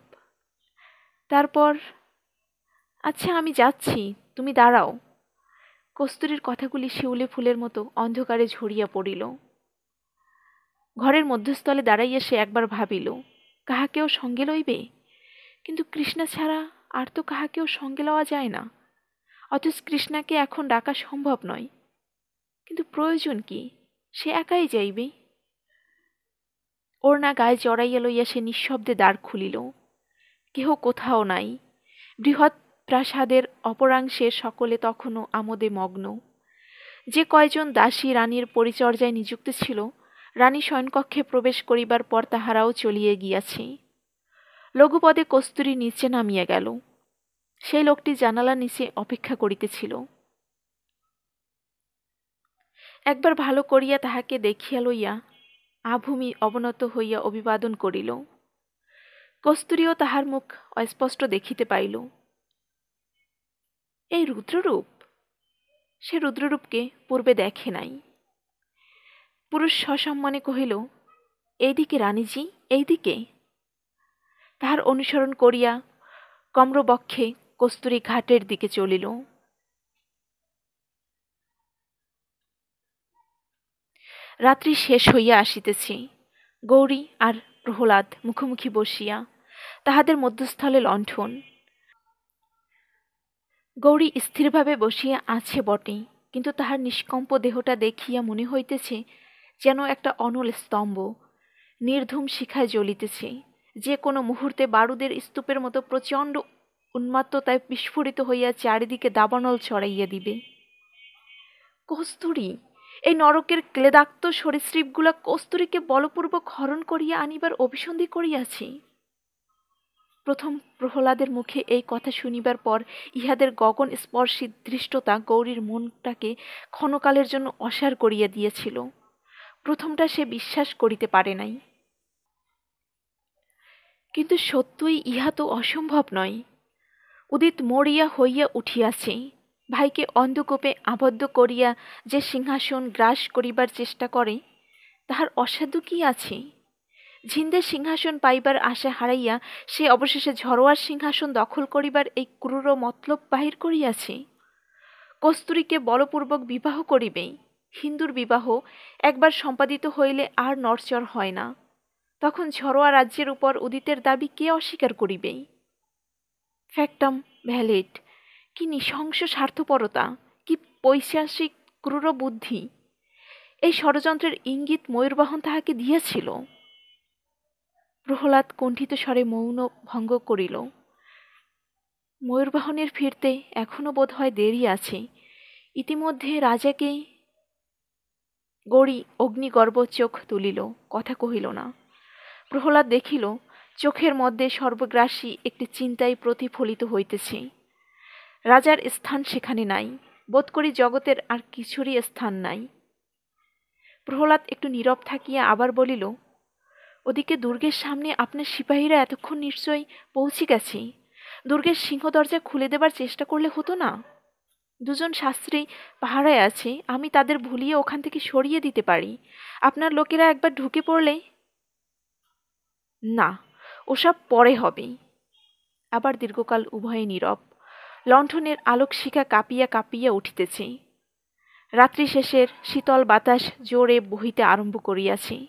তারপর, আচ্ছা আমি যাচ্ছি, তুমি দাঁড়াও। কস্তুরীর কথাগুলি শিউলি ফুলের মতো অন্ধকারে ঝরিয়া পড়িল। ঘরের মধ্যস্থলে দাঁড়াইয়া সে একবার ভাবিল, কাহাকেও সঙ্গে লইবে, কিন্তু কৃষ্ণা ছাড়া আর তো কাহাকেও সঙ্গে লওয়া যায় না। অথচ কৃষ্ণাকে এখন ডাকা সম্ভব নয়, কিন্তু প্রয়োজন কি? সে একাই যাইবে। ওড়না গায়ে জড়াইয়া লইয়া সে নিঃশব্দে দ্বার খুলিল। কেহ কোথাও নাই। বৃহৎ প্রাসাদের অপরাংশের সকলে তখনও আমোদে মগ্ন। যে কয়জন দাসী রানীর পরিচর্যায় নিযুক্ত ছিল, রানী শয়নকক্ষে প্রবেশ করিবার পর তাহারাও চলিয়ে গিয়াছে। লঘুপদে কস্তুরী নিচে নামিয়া গেল। সেই লোকটি জানালা নিচে অপেক্ষা করিতেছিল। একবার ভালো করিয়া তাহাকে দেখিয়া লইয়া আভূমি অবনত হইয়া অভিবাদন করিল। কস্তুরীও তাহার মুখ অস্পষ্ট দেখিতে পাইল। এই রুদ্ররূপ? সে রুদ্ররূপকে পূর্বে দেখে নাই। পুরুষ সসম্মানে কহিল, এইদিকে রানীজি, এইদিকে। তাহার অনুসরণ করিয়া কম্রবক্ষে কস্তুরী ঘাটের দিকে চলিল। রাত্রি শেষ হইয়া আসিতেছে। গৌরী আর প্রহ্লাদ মুখোমুখি বসিয়া, তাহাদের মধ্যস্থলে লণ্ঠন। গৌরী স্থিরভাবে বসিয়া আছে বটে, কিন্তু তাহার নিষ্কম্প দেহটা দেখিয়া মনে হইতেছে যেন একটা অনল স্তম্ভ নির্ধূম শিখায় জ্বলিতেছে, যে কোনো মুহূর্তে বারুদের স্তূপের মতো প্রচণ্ড উন্মাত্ততায় বিস্ফোরিত হইয়া চারিদিকে দাবানল ছড়াইয়া দিবে। কস্তুরী! এই নরকের ক্লেদাক্ত সরীসৃপগুলা কস্তুরীকে বলপূর্বক হরণ করিয়া আনিবার অভিসন্ধি করিয়াছে। প্রথম প্রহ্লাদের মুখে এই কথা শুনিবার পর ইহাদের গগন স্পর্শী ধৃষ্টতা গৌরীর মনটাকে ক্ষণকালের জন্য অসার করিয়া দিয়েছিল। প্রথমটা সে বিশ্বাস করিতে পারে নাই। কিন্তু সত্যই ইহা তো অসম্ভব নয়। উদিত মরিয়া হইয়া উঠিয়াছে। ভাইকে অন্ধকূপে আবদ্ধ করিয়া যে সিংহাসন গ্রাস করিবার চেষ্টা করে, তাহার অসাধ্য কি আছে? ঝিন্দের সিংহাসন পাইবার আশা হারাইয়া সে অবশেষে ঝরোয়ার সিংহাসন দখল করিবার এই ক্রূর মতলব বাহির করিয়াছে। কস্তুরীকে বলপূর্বক বিবাহ করিবে। হিন্দুর বিবাহ একবার সম্পাদিত হইলে আর নড়চড় হয় না। তখন ঝরোয়া রাজ্যের উপর উদিতের দাবি কে অস্বীকার করিবে? ফ্যাক্টম ভ্যালিড! কি নৃশংস স্বার্থপরতা, কি পৈশাচিক ক্রূর বুদ্ধি! এই ষড়যন্ত্রের ইঙ্গিত ময়ূরবাহন তাহাকে দিয়াছিল। প্রহ্লাদ কুণ্ঠিত স্বরে মৌন ভঙ্গ করিল। ময়ূরবাহনের ফিরতে এখনো বোধ হয় দেরি আছে। ইতিমধ্যে রাজাকে। গৌরী অগ্নিগর্ভ চোখ তুলিল, কথা কহিল না। প্রহ্লাদ দেখিল চোখের মধ্যে সর্বগ্রাসী একটি চিন্তাই প্রতিফলিত হইতেছে। রাজার স্থান সেখানে নাই, বোধ করি জগতের আর কিছুরই স্থান নাই। প্রহ্লাদ একটু নীরব থাকিয়া আবার বলিল, ওদিকে দুর্গের সামনে আপনার সিপাহীরা এতক্ষণ নিশ্চয়ই পৌঁছে গেছে। দুর্গের সিংহ দরজা খুলে দেবার চেষ্টা করলে হতো না? দুজন শাস্ত্রী পাহারায় আছে, আমি তাদের ভুলিয়ে ওখান থেকে সরিয়ে দিতে পারি। আপনার লোকেরা একবার ঢুকে পড়লে। না, ওসব পরে হবে। আবার দীর্ঘকাল উভয়ে নীরব। লণ্ঠনের আলোক শিখা কাঁপিয়া কাঁপিয়া উঠিতেছে। রাত্রি শেষের শীতল বাতাস জোরে বহিতে আরম্ভ করিয়াছে।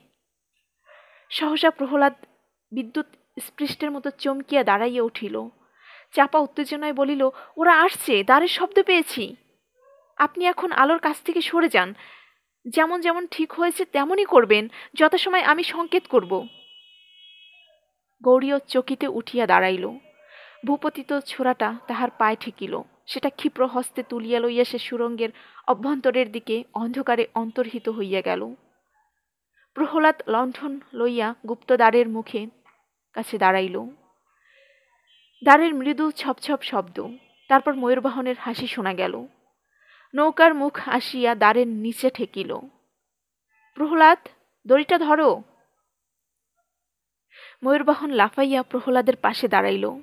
সহসা প্রহ্লাদ বিদ্যুৎ স্পৃষ্টের মতো চমকিয়া দাঁড়াইয়া উঠিল। চাপা উত্তেজনায় বলিল, ওরা আসছে, দ্বারের শব্দ পেয়েছি। আপনি এখন আলোর কাছ থেকে সরে যান। যেমন যেমন ঠিক হয়েছে তেমনই করবেন, যথাসময় আমি সংকেত করব। গৌরীও চকিতে উঠিয়া দাঁড়াইল। ভূপতিত ছোড়াটা তাহার পায়ে ঠেকিল। সেটা ক্ষিপ্র হস্তে তুলিয়া লইয়া সে সুরঙ্গের অভ্যন্তরের দিকে অন্ধকারে অন্তর্হিত হইয়া গেল। প্রহ্লাদ লণ্ঠন লইয়া গুপ্তদ্বারের মুখে কাছে দাঁড়াইল। দ্বারের মৃদু ছপছপ শব্দ, তারপর ময়ূরবাহনের হাসি শোনা গেল। নৌকার মুখ আসিয়া দ্বারের নিচে ঠেকিল। প্রহ্লাদ, দড়িটা ধরো। ময়ূরবাহন লাফাইয়া প্রহ্লাদের পাশে দাঁড়াইল।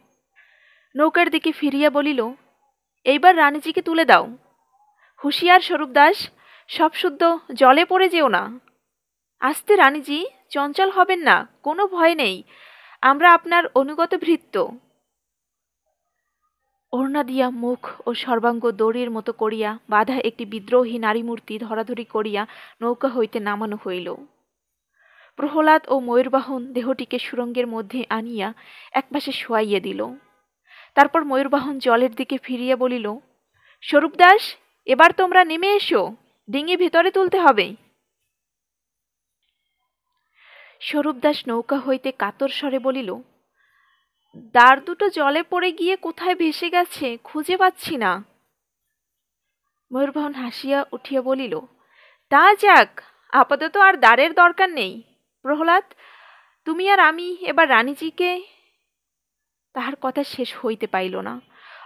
নৌকার দিকে ফিরিয়া বলিল, এইবার রানীজিকে তুলে দাও। হুঁশিয়ার স্বরূপদাস, সব শুদ্ধ জলে পড়ে যেও না। আস্তে রানীজি, চঞ্চল হবেন না, কোনো ভয় নেই, আমরা আপনার অনুগত ভৃত্য। ওড়না দিয়া মুখ ও সর্বাঙ্গ দড়ির মতো করিয়া বাঁধা একটি বিদ্রোহী নারীমূর্তি ধরাধরি করিয়া নৌকা হইতে নামানো হইল। প্রহ্লাদ ও ময়ূরবাহন দেহটিকে সুরঙ্গের মধ্যে আনিয়া একপাশে শোয়াইয়া দিল। তারপর ময়ূরবাহন জলের দিকে ফিরিয়া বলিল, স্বরূপদাস, এবার তোমরা নেমে এসো, ডিঙি ভেতরে তুলতে হবে। স্বরূপদাস নৌকা হইতে কাতর স্বরে বলিল, দ্বার দুটো জলে পড়ে গিয়ে কোথায় ভেসে গেছে, খুঁজে পাচ্ছি না। ময়ূরবাহন হাসিয়া উঠিয়া বলিল, তা যাক, আপাতত আর দ্বারের দরকার নেই। প্রহ্লাদ, তুমি আর আমি এবার রানীজিকে। তাহার কথা শেষ হইতে পাইল না।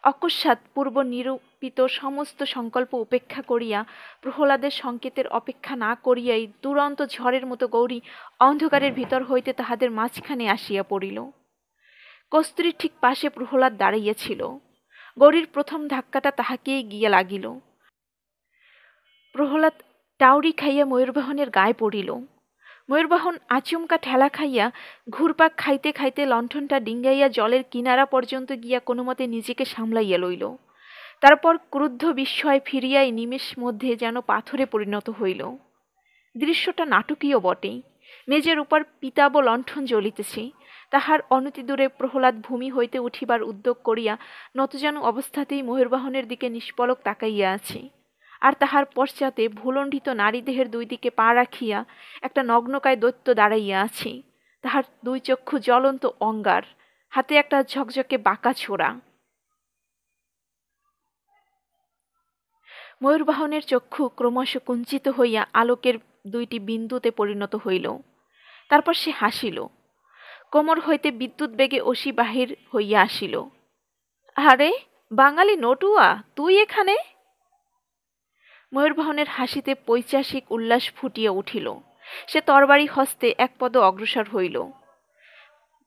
অকস্মাৎ পূর্ব নিরূপিত সমস্ত সংকল্প উপেক্ষা করিয়া, প্রহ্লাদের সংকেতের অপেক্ষা না করিয়াই দুরন্ত ঝড়ের মতো গৌরী অন্ধকারের ভিতর হইতে তাহাদের মাঝখানে আসিয়া পড়িল। কস্তুরীর ঠিক পাশে প্রহ্লাদ দাঁড়াইয়াছিল। গৌরীর প্রথম ধাক্কাটা তাহাকেই গিয়া লাগিল। প্রহ্লাদ টাউরি খাইয়া ময়ূরবাহনের গায়ে পড়িল। ময়ূরবাহন আচমকা ঠেলা খাইয়া ঘুরপাক খাইতে খাইতে লণ্ঠনটা ডিঙ্গাইয়া জলের কিনারা পর্যন্ত গিয়া কোনোমতে নিজেকে সামলাইয়া লইল। তারপর ক্রুদ্ধ বিস্ময় ফিরিয়াই নিমেষ মধ্যে যেন পাথরে পরিণত হইল। দৃশ্যটা নাটকীয় বটে। মেজের উপর পিতাব লণ্ঠন জ্বলিতেছে। তাহার অনতিদূরে প্রহ্লাদ ভূমি হইতে উঠিবার উদ্যোগ করিয়া নতজানু অবস্থাতেই ময়ূরবাহনের দিকে নিষ্পলক তাকাইয়া আছে। আর তাহার পশ্চাতে ভূলণ্ঠিত নারীদেহের দুই দিকে পা রাখিয়া একটা নগ্নকায় দৈত্য দাঁড়াইয়া আছে। তাহার দুই চক্ষু জ্বলন্ত অঙ্গার, হাতে একটা ঝকঝকে বাঁকা ছোরা। ময়ূরবাহনের চক্ষু ক্রমশ কুঞ্চিত হইয়া আলোকের দুইটি বিন্দুতে পরিণত হইল। তারপর সে হাসিল। কোমর হইতে বিদ্যুৎ বেগে অসি বাহির হইয়া আসিল। আরে বাঙালি নটুয়া, তুই এখানে? ময়ূরবাহনের হাসিতে পৈশাচিক উল্লাস ফুটিয়া উঠিল। সে তরবারি হস্তে এক পদ অগ্রসর হইল।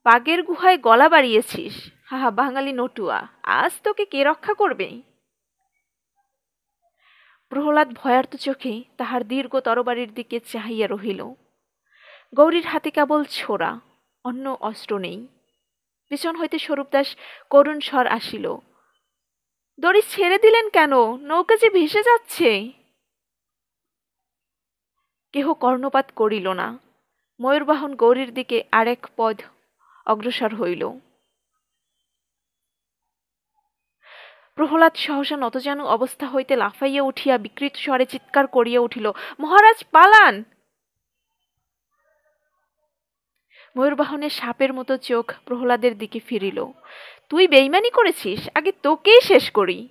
বাগের গুহায় গলা বাড়িয়েছিস? হাহা, বাঙালি নটুয়া, আজ তোকে কে রক্ষা করবে? প্রহ্লাদ ভয়ার্ত চোখে তাহার দীর্ঘ তরবারির দিকে চাহিয়া রহিল। গৌরীর হাতে কেবল ছোরা, অন্য অস্ত্র নেই। পিছন হইতে স্বরূপদাস করুণ স্বর আসিল, দড়ি ছেড়ে দিলেন কেন? নৌকা যে ভেসে যাচ্ছে। কেহ কর্ণপাত করিল না। ময়ূরবাহন গৌরীর দিকে আরেক পদ অগ্রসর হইল। প্রহ্লাদ সহসা নতজানু অবস্থা হইতে লাফাইয়া উঠিয়া বিকৃত স্বরে চিৎকার করিয়া উঠিল, মহারাজ পালান! ময়ূরবাহনের সাপের মতো চোখ প্রহ্লাদের দিকে ফিরিল। তুই বেইমানি করেছিস, আগে তোকেই শেষ করি।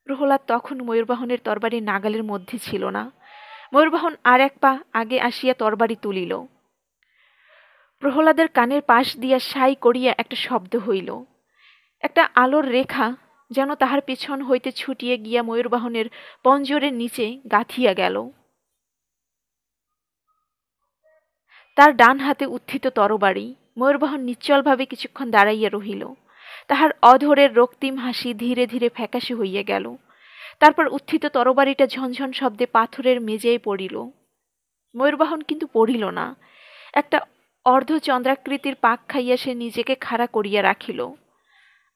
প্রহ্লাদ তখন ময়ূরবাহনের তরবারি নাগালের মধ্যে ছিল না। ময়ূরবাহন আর এক পা আগে আসিয়া তরবারি তুলিল। প্রহ্লাদের কানের পাশ দিয়া সাই করিয়া একটা শব্দ হইল। একটা আলোর রেখা যেন তাহার পিছন হইতে ছুটিয়ে গিয়া ময়ূরবাহনের পঞ্জরের নিচে গাঁথিয়া গেল। তার ডান হাতে উত্থিত তরবারি। ময়ূরবাহন নিশ্চলভাবে কিছুক্ষণ দাঁড়াইয়া রহিল। তাহার অধরের রক্তিম হাসি ধীরে ধীরে ফ্যাকাশে হইয়া গেল। তারপর উত্থিত তরবারিটা ঝনঝন শব্দে পাথরের মেঝেয় পড়িল। ময়ূরবাহন কিন্তু পড়িল না। একটা অর্ধচন্দ্রাকৃতির পাক খাইয়া সে নিজেকে খাড়া করিয়া রাখিল।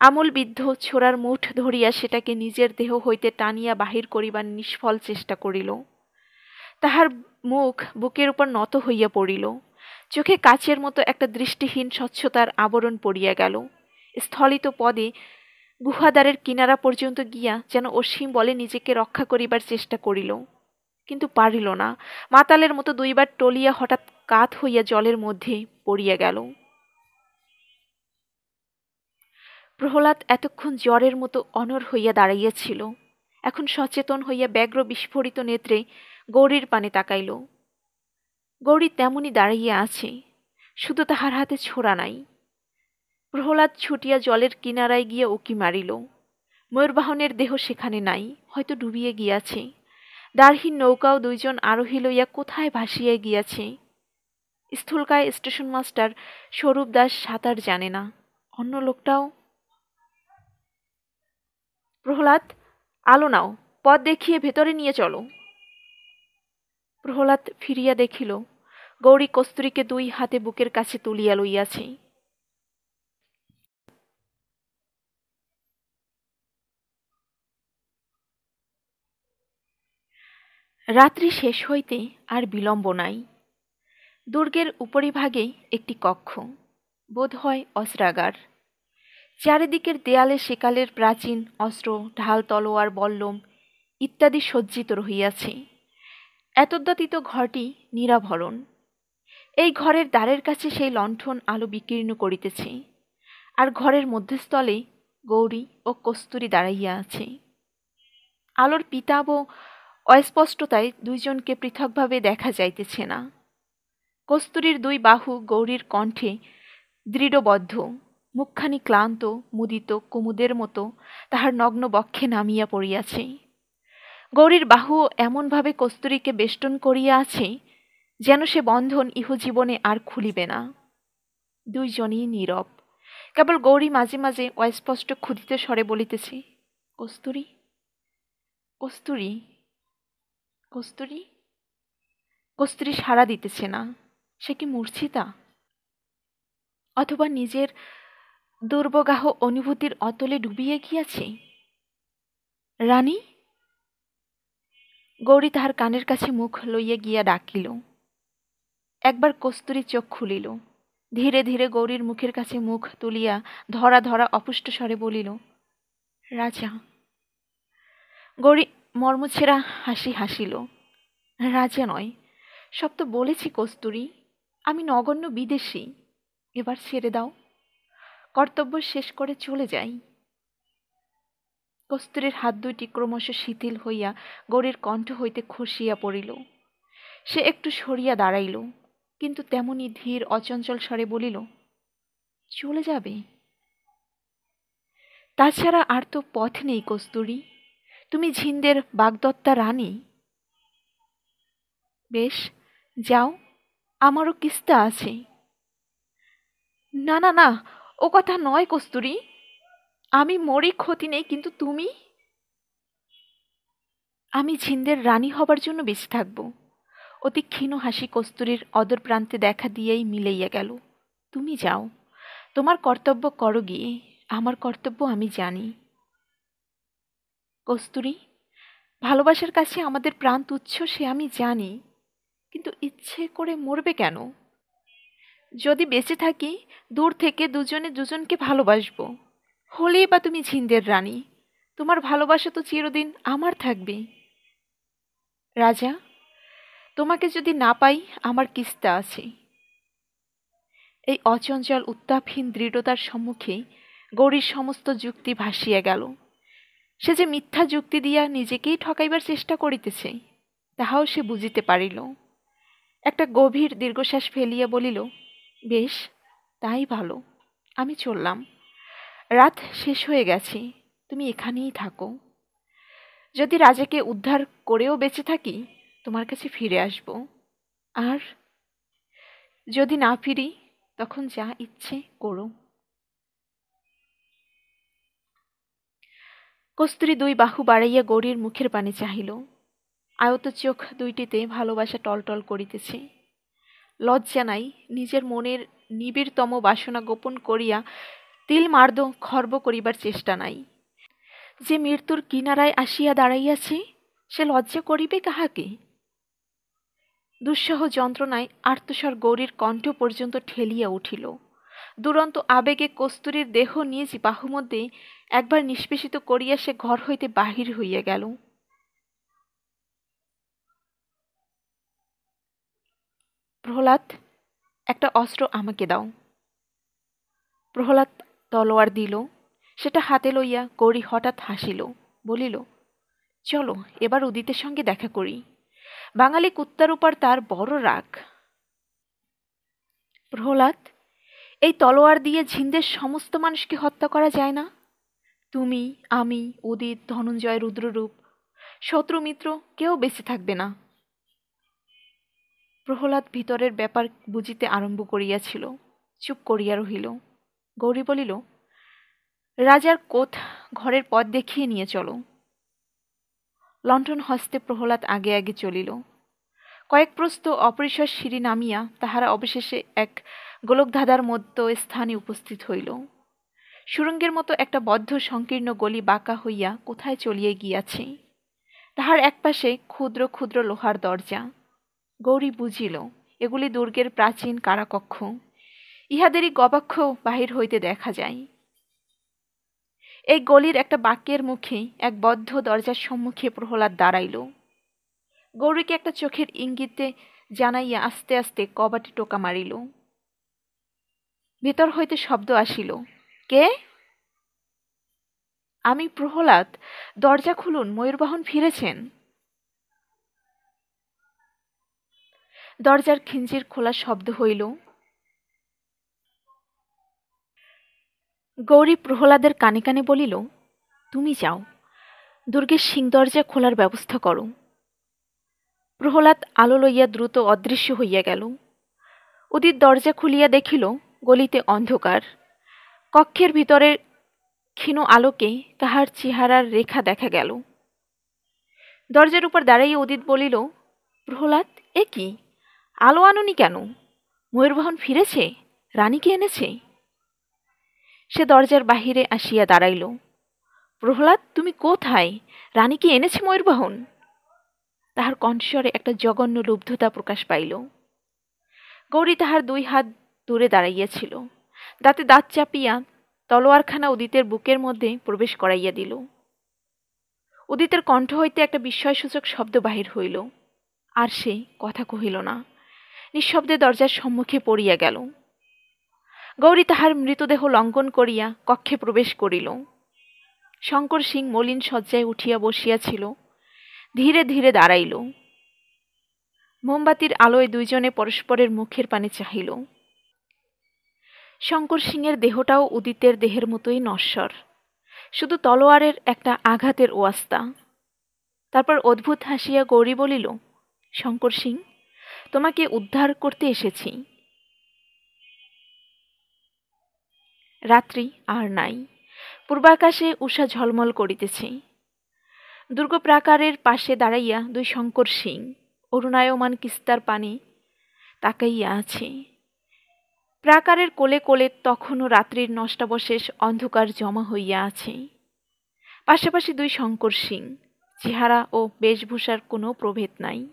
আমূলবিদ্ধ ছোড়ার মুঠ ধরিয়া সেটাকে নিজের দেহ হইতে টানিয়া বাহির করিবার নিষ্ফল চেষ্টা করিল। তাহার মুখ বুকের উপর নত হইয়া পড়িল। চোখে কাচের মতো একটা দৃষ্টিহীন স্বচ্ছতার আবরণ পড়িয়া গেল। স্থলিত পদে গুহাদ্বারের কিনারা পর্যন্ত গিয়া যেন অসীম বলে নিজেকে রক্ষা করিবার চেষ্টা করিল, কিন্তু পারিল না। মাতালের মতো দুইবার টলিয়া হঠাৎ কাত হইয়া জলের মধ্যে পড়িয়া গেল। প্রহ্লাদ এতক্ষণ জ্বরের মতো অনড় হইয়া দাঁড়াইয়াছিল। এখন সচেতন হইয়া ব্যগ্র বিস্ফোরিত নেত্রে গৌরীর পানে তাকাইল। গৌরী তেমনি দাঁড়াইয়া আছে, শুধু তাহার হাতে ছোড়া নাই। প্রহ্লাদ ছুটিয়া জলের কিনারায় গিয়া উকি মারিল। ময়ূরবাহনের দেহ সেখানে নাই, হয়তো ডুবিয়ে গিয়াছে। দাঁড়হীন নৌকাও দুইজন আরোহী লইয়া কোথায় ভাসিয়া গিয়াছে। স্থূলকায় স্টেশন মাস্টার স্বরূপ দাস সাঁতার জানে না, অন্য লোকটাও। প্রহ্লাদ, আলো নাও, পথ দেখিয়ে ভেতরে নিয়ে চলো। প্রহ্লাদ ফিরিয়া দেখিল গৌরী কস্তুরীকে দুই হাতে বুকের কাছে তুলিয়া লইয়াছে। রাত্রি শেষ হইতে আর বিলম্ব নাই। দুর্গের উপরিভাগে একটি কক্ষ, বোধ হয় অস্ত্রাগার। চারিদিকের দেয়ালে সেকালের প্রাচীন অস্ত্র, ঢাল, তলোয়ার, বল্লম ইত্যাদি সজ্জিত রহিয়াছে। এতদ্যতীত ঘরটি নিরাভরণ। এই ঘরের দ্বারের কাছে সেই লণ্ঠন আলো বিকীর্ণ করিতেছে, আর ঘরের মধ্যস্থলে গৌরী ও কস্তুরী দাঁড়াইয়া আছে। আলোর পিতাব অস্পষ্টতায় দুইজনকে পৃথকভাবে দেখা যাইতেছে না। কস্তুরীর দুই বাহু গৌরীর কণ্ঠে দৃঢ়বদ্ধ, মুখখানি ক্লান্ত, মুদিত কুমুদের মতো তাহার নগ্ন বক্ষে নামিয়া পড়িয়াছে। গৌরীর বাহু এমনভাবে কস্তুরীকে বেষ্টন করিয়া আছে যেন সে বন্ধন ইহজীবনে আর খুলিবে না। দুইজনই নীরব। কেবল গৌরী মাঝে মাঝে অস্পষ্ট ক্ষুধিত স্বরে বলিতেছে, কস্তুরী, কস্তুরী, কস্তুরী। কস্তুরী সাড়া দিতেছে না। সে কি মূর্ছিতা, অথবা নিজের দুর্বগাহ অনুভূতির অতলে ডুবিয়ে গিয়াছে? রানী। গৌরী তাহার কানের কাছে মুখ লইয়া গিয়া ডাকিল। একবার কস্তুরী চোখ খুলিল। ধীরে ধীরে গৌরীর মুখের কাছে মুখ তুলিয়া ধরা ধরা অপুষ্ট স্বরে বলিল, রাজা। গৌরী মর্মছেরা হাসি হাসিল। রাজা নয়, সব তো বলেছি কস্তুরী, আমি নগণ্য বিদেশী। এবার ছেড়ে দাও, কর্তব্য শেষ করে চলে যাই। কস্তুরীর হাত দুইটি ক্রমশ শিথিল হইয়া গৌরীর কণ্ঠ হইতে খসিয়া পড়িল। সে একটু সরিয়া দাঁড়াইল, কিন্তু তেমনি ধীর অচঞ্চল স্বরে বলিল, চলে যাবে? তাছাড়া আর তো পথ নেই কস্তুরী, তুমি ঝিন্দের বাগদত্তা রানী। বেশ, যাও, আমারও কিস্তা আছে। না না না, ও কথা নয় কস্তুরী, আমি মরি ক্ষতি নেই, কিন্তু তুমি? আমি ঝিন্দের রানী হবার জন্য বেঁচে থাকব। অতি ক্ষীণ হাসি কস্তুরীর অদর প্রান্তে দেখা দিয়েই মিলাইয়া গেল। তুমি যাও, তোমার কর্তব্য করো গিয়ে, আমার কর্তব্য আমি জানি। কস্তুরী, ভালোবাসার কাছে আমাদের প্রাণ তুচ্ছ, সে আমি জানি, কিন্তু ইচ্ছে করে মরবে কেন? যদি বেঁচে থাকি, দূর থেকে দুজনে দুজনকে ভালোবাসবো। হলেই বা তুমি ঝিন্দের রানী, তোমার ভালোবাসা তো চিরদিন আমার থাকবে। রাজা, তোমাকে যদি না পাই, আমার কিস্তা আছে। এই অচঞ্চল উত্তাপহীন দৃঢ়তার সম্মুখে গৌরীর সমস্ত যুক্তি ভাসিয়া গেল। সে যে মিথ্যা যুক্তি দিয়া নিজেকেই ঠকাইবার চেষ্টা করিতেছে, তাহাও সে বুঝিতে পারিল। একটা গভীর দীর্ঘশ্বাস ফেলিয়া বলিল, বেশ, তাই ভালো, আমি চললাম। রাত শেষ হয়ে গেছে, তুমি এখানেই থাকো। যদি রাজাকে উদ্ধার করেও বেঁচে থাকি, তোমার কাছে ফিরে আসব। আর যদি না ফিরি তখন যা ইচ্ছে করো। কস্তুরী দুই বাহু বাড়াইয়া গৌরীর মুখের পানে চাহিল। আয়ত চোখ দুইটিতে ভালোবাসা টলটল করিতেছে। লজ্জা নাই, নিজের মনের নিবিড়তম বাসনা গোপন করিয়া তিলমার্দ খর্ব করিবার চেষ্টা নাই। যে মৃত্যুর কিনারায় আসিয়া দাঁড়াইয়াছে সে লজ্জা করিবে কাহাকে? দুঃসহ যন্ত্রণায় আর্তস্বর গৌরীর কণ্ঠ পর্যন্ত ঠেলিয়া উঠিল। দুরন্ত আবেগে কস্তুরীর দেহ নিজ বাহু মধ্যে একবার নিষ্পেষিত করিয়া সে ঘর হইতে বাহির হইয়া গেল। প্রহ্লাদ, একটা অস্ত্র আমাকে দাও। প্রহ্লাদ তলোয়ার দিল। সেটা হাতে লইয়া গৌরী হঠাৎ হাসিল, বলিল, চলো এবার উদিতের সঙ্গে দেখা করি। বাঙালি কুত্তার উপর তার বড় রাগ। প্রহ্লাদ, এই তলোয়ার দিয়ে ঝিন্দের সমস্ত মানুষকে হত্যা করা যায় না? তুমি, আমি, উদিত, ধনঞ্জয়, রুদ্ররূপ, শত্রু মিত্র কেউ বেঁচে থাকবে না। প্রহ্লাদ ভিতরের ব্যাপার বুঝিতে আরম্ভ করিয়াছিল, চুপ করিয়া রহিল। গৌরী বলিল, রাজার কোঠ ঘরের পথ দেখিয়ে নিয়ে চলো। লণ্ঠন হস্তে প্রহ্লাদ আগে আগে চলিল। কয়েক প্রস্থ অপরিসর সিঁড়ি নামিয়া তাহারা অবশেষে এক গোলকধাঁধার মধ্য স্থানে উপস্থিত হইল। সুরঙ্গের মতো একটা বদ্ধ সংকীর্ণ গলি বাঁকা হইয়া কোথায় চলিয়া গিয়াছে। তাহার একপাশে ক্ষুদ্র ক্ষুদ্র লোহার দরজা। গৌরী বুঝিল এগুলি দুর্গের প্রাচীন কারাকক্ষ। ইহাদেরই গবাক্ষ বাহির হইতে দেখা যায়। এই গলির একটা বাক্যের মুখে এক বদ্ধ দরজার সম্মুখে প্রহ্লাদ দাঁড়াইল। গৌরীকে একটা চোখের ইঙ্গিতে জানাইয়া আস্তে আস্তে কবাটে টোকা মারিল। ভেতর হইতে শব্দ আসিল, কে? আমি প্রহ্লাদ, দরজা খুলুন, ময়ূরবাহন ফিরেছেন। দরজার খিঞ্জির খোলা শব্দ হইল। গৌরী প্রহ্লাদের কানে কানে বলিল, তুমি যাও, দুর্গের সিংদরজা খোলার ব্যবস্থা করো। প্রহ্লাদ আলো লইয়া দ্রুত অদৃশ্য হইয়া গেল। উদিত দরজা খুলিয়া দেখিল গলিতে অন্ধকার। কক্ষের ভিতরের ক্ষীণ আলোকে কাহার চেহারার রেখা দেখা গেল। দরজার উপর দাঁড়াইয়া উদিত বলিল, প্রহ্লাদ, এ কি, আলো আনুনি কেন? ময়ূরবাহন ফিরেছে? রানীকে এনেছে? সে দরজার বাহিরে আসিয়া দাঁড়াইল। প্রহ্লাদ, তুমি কোথায়? রানীকে এনেছে ময়ূরবাহন? তাহার কণ্ঠস্বরে একটা জঘন্য লুব্ধতা প্রকাশ পাইল। গৌরী তাহার দুই হাত দূরে দাঁড়াইয়াছিল। দাঁতে দাঁত চাপিয়া তলোয়ারখানা উদিতের বুকের মধ্যে প্রবেশ করাইয়া দিল। উদিতের কণ্ঠ হইতে একটা বিস্ময়সূচক শব্দ বাহির হইল, আর সে কথা কহিল না। নিঃশব্দে দরজার সম্মুখে পড়িয়া গেল। গৌরী তাহার মৃতদেহ লঙ্ঘন করিয়া কক্ষে প্রবেশ করিল। শঙ্কর সিং মলিন শয্যায় উঠিয়া বসিয়াছিল। ধীরে ধীরে দাঁড়াইল। মোমবাতির আলোয় দুইজনে পরস্পরের মুখের পানে চাহিল। শঙ্কর সিংয়ের দেহটাও উদিতের দেহের মতোই নশ্বর, শুধু তলোয়ারের একটা আঘাতের ওয়াস্তা। তারপর অদ্ভুত হাসিয়া গৌরী বলিল, শঙ্কর সিং, তোমাকে উদ্ধার করতে এসেছি। রাত্রি আর নাই। পূর্বাকাশে উষা ঝলমল করিতেছে। দুর্গপ্রাকারের পাশে দাঁড়াইয়া দুই শঙ্কর সিং অরুণায়মান কিস্তার পানে তাকাইয়া আছে। প্রাকারের কোলে কোলে তখনও রাত্রির নষ্টাবশেষ অন্ধকার জমা হইয়া আছে। পাশাপাশি দুই শঙ্কর সিং, চেহারা ও বেশভূষার কোনো প্রভেদ নাই।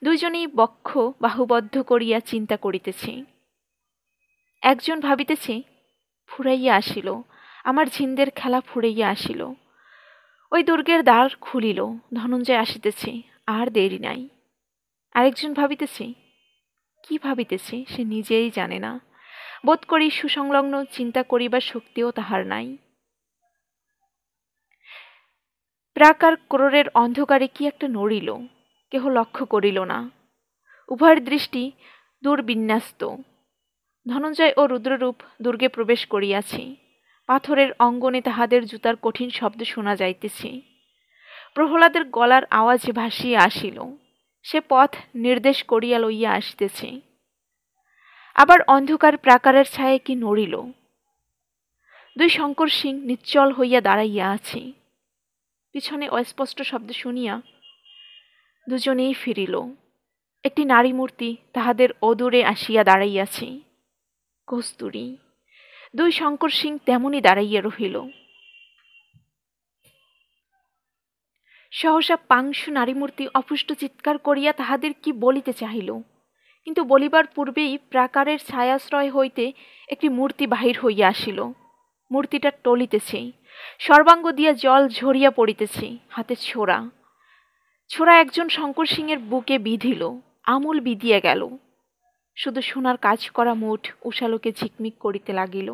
দুইজনেই বক্ষ বাহুবদ্ধ করিয়া চিন্তা করিতেছে। একজন ভাবিতেছে, ফুরাইয়া আসিল, আমার ঝিন্দের খেলা ফুরাইয়া আসিল। ওই দুর্গের দ্বার খুলিল, ধনঞ্জয় আসিতেছে, আর দেরি নাই। আরেকজন ভাবিতেছে, কি ভাবিতেছে সে নিজেই জানে না। বোধ করি সুসংলগ্ন চিন্তা করিবার শক্তিও তাহার নাই। প্রাকার ক্রোড়ের অন্ধকারে কি একটা নড়িল, কেহ লক্ষ্য করিল না। উভয়ের দৃষ্টি দুর্বিন্যস্ত। ধনঞ্জয় ও রুদ্ররূপ দুর্গে প্রবেশ করিয়াছে। পাথরের অঙ্গনে তাহাদের জুতার কঠিন শব্দ শোনা যাইতেছে। প্রহ্লাদের গলার আওয়াজ ভাসিয়া আসিল। সে পথ নির্দেশ করিয়া লইয়া আসিতেছে। আবার অন্ধকার প্রাকারের ছায়ায় কি নড়িল। দুই শঙ্কর সিং নিশ্চল হইয়া দাঁড়াইয়া আছে। পিছনে অস্পষ্ট শব্দ শুনিয়া দুজনেই ফিরিল। একটি নারী মূর্তি তাহাদের অদূরে আসিয়া দাঁড়াইয়াছে। কস্তুরী। দুই শঙ্কর সিং তেমনি দাঁড়াইয়া রহিল। সহসা পাংশু নারীমূর্তি অপুষ্ট চিৎকার করিয়া তাহাদের কি বলিতে চাহিল, কিন্তু বলিবার পূর্বেই প্রাকারের ছায়াশ্রয় হইতে একটি মূর্তি বাহির হইয়া আসিল। মূর্তিটা টলিতেছে, সর্বাঙ্গ দিয়া জল ঝরিয়া পড়িতেছে, হাতে ছোড়া। ছোড়া একজন শঙ্কর সিংয়ের বুকে বিঁধিল, আমূল বিঁধিয়া গেল। শুধু সোনার কাজ করা মুঠ উষালোকে ঝিকমিক করিতে লাগিল।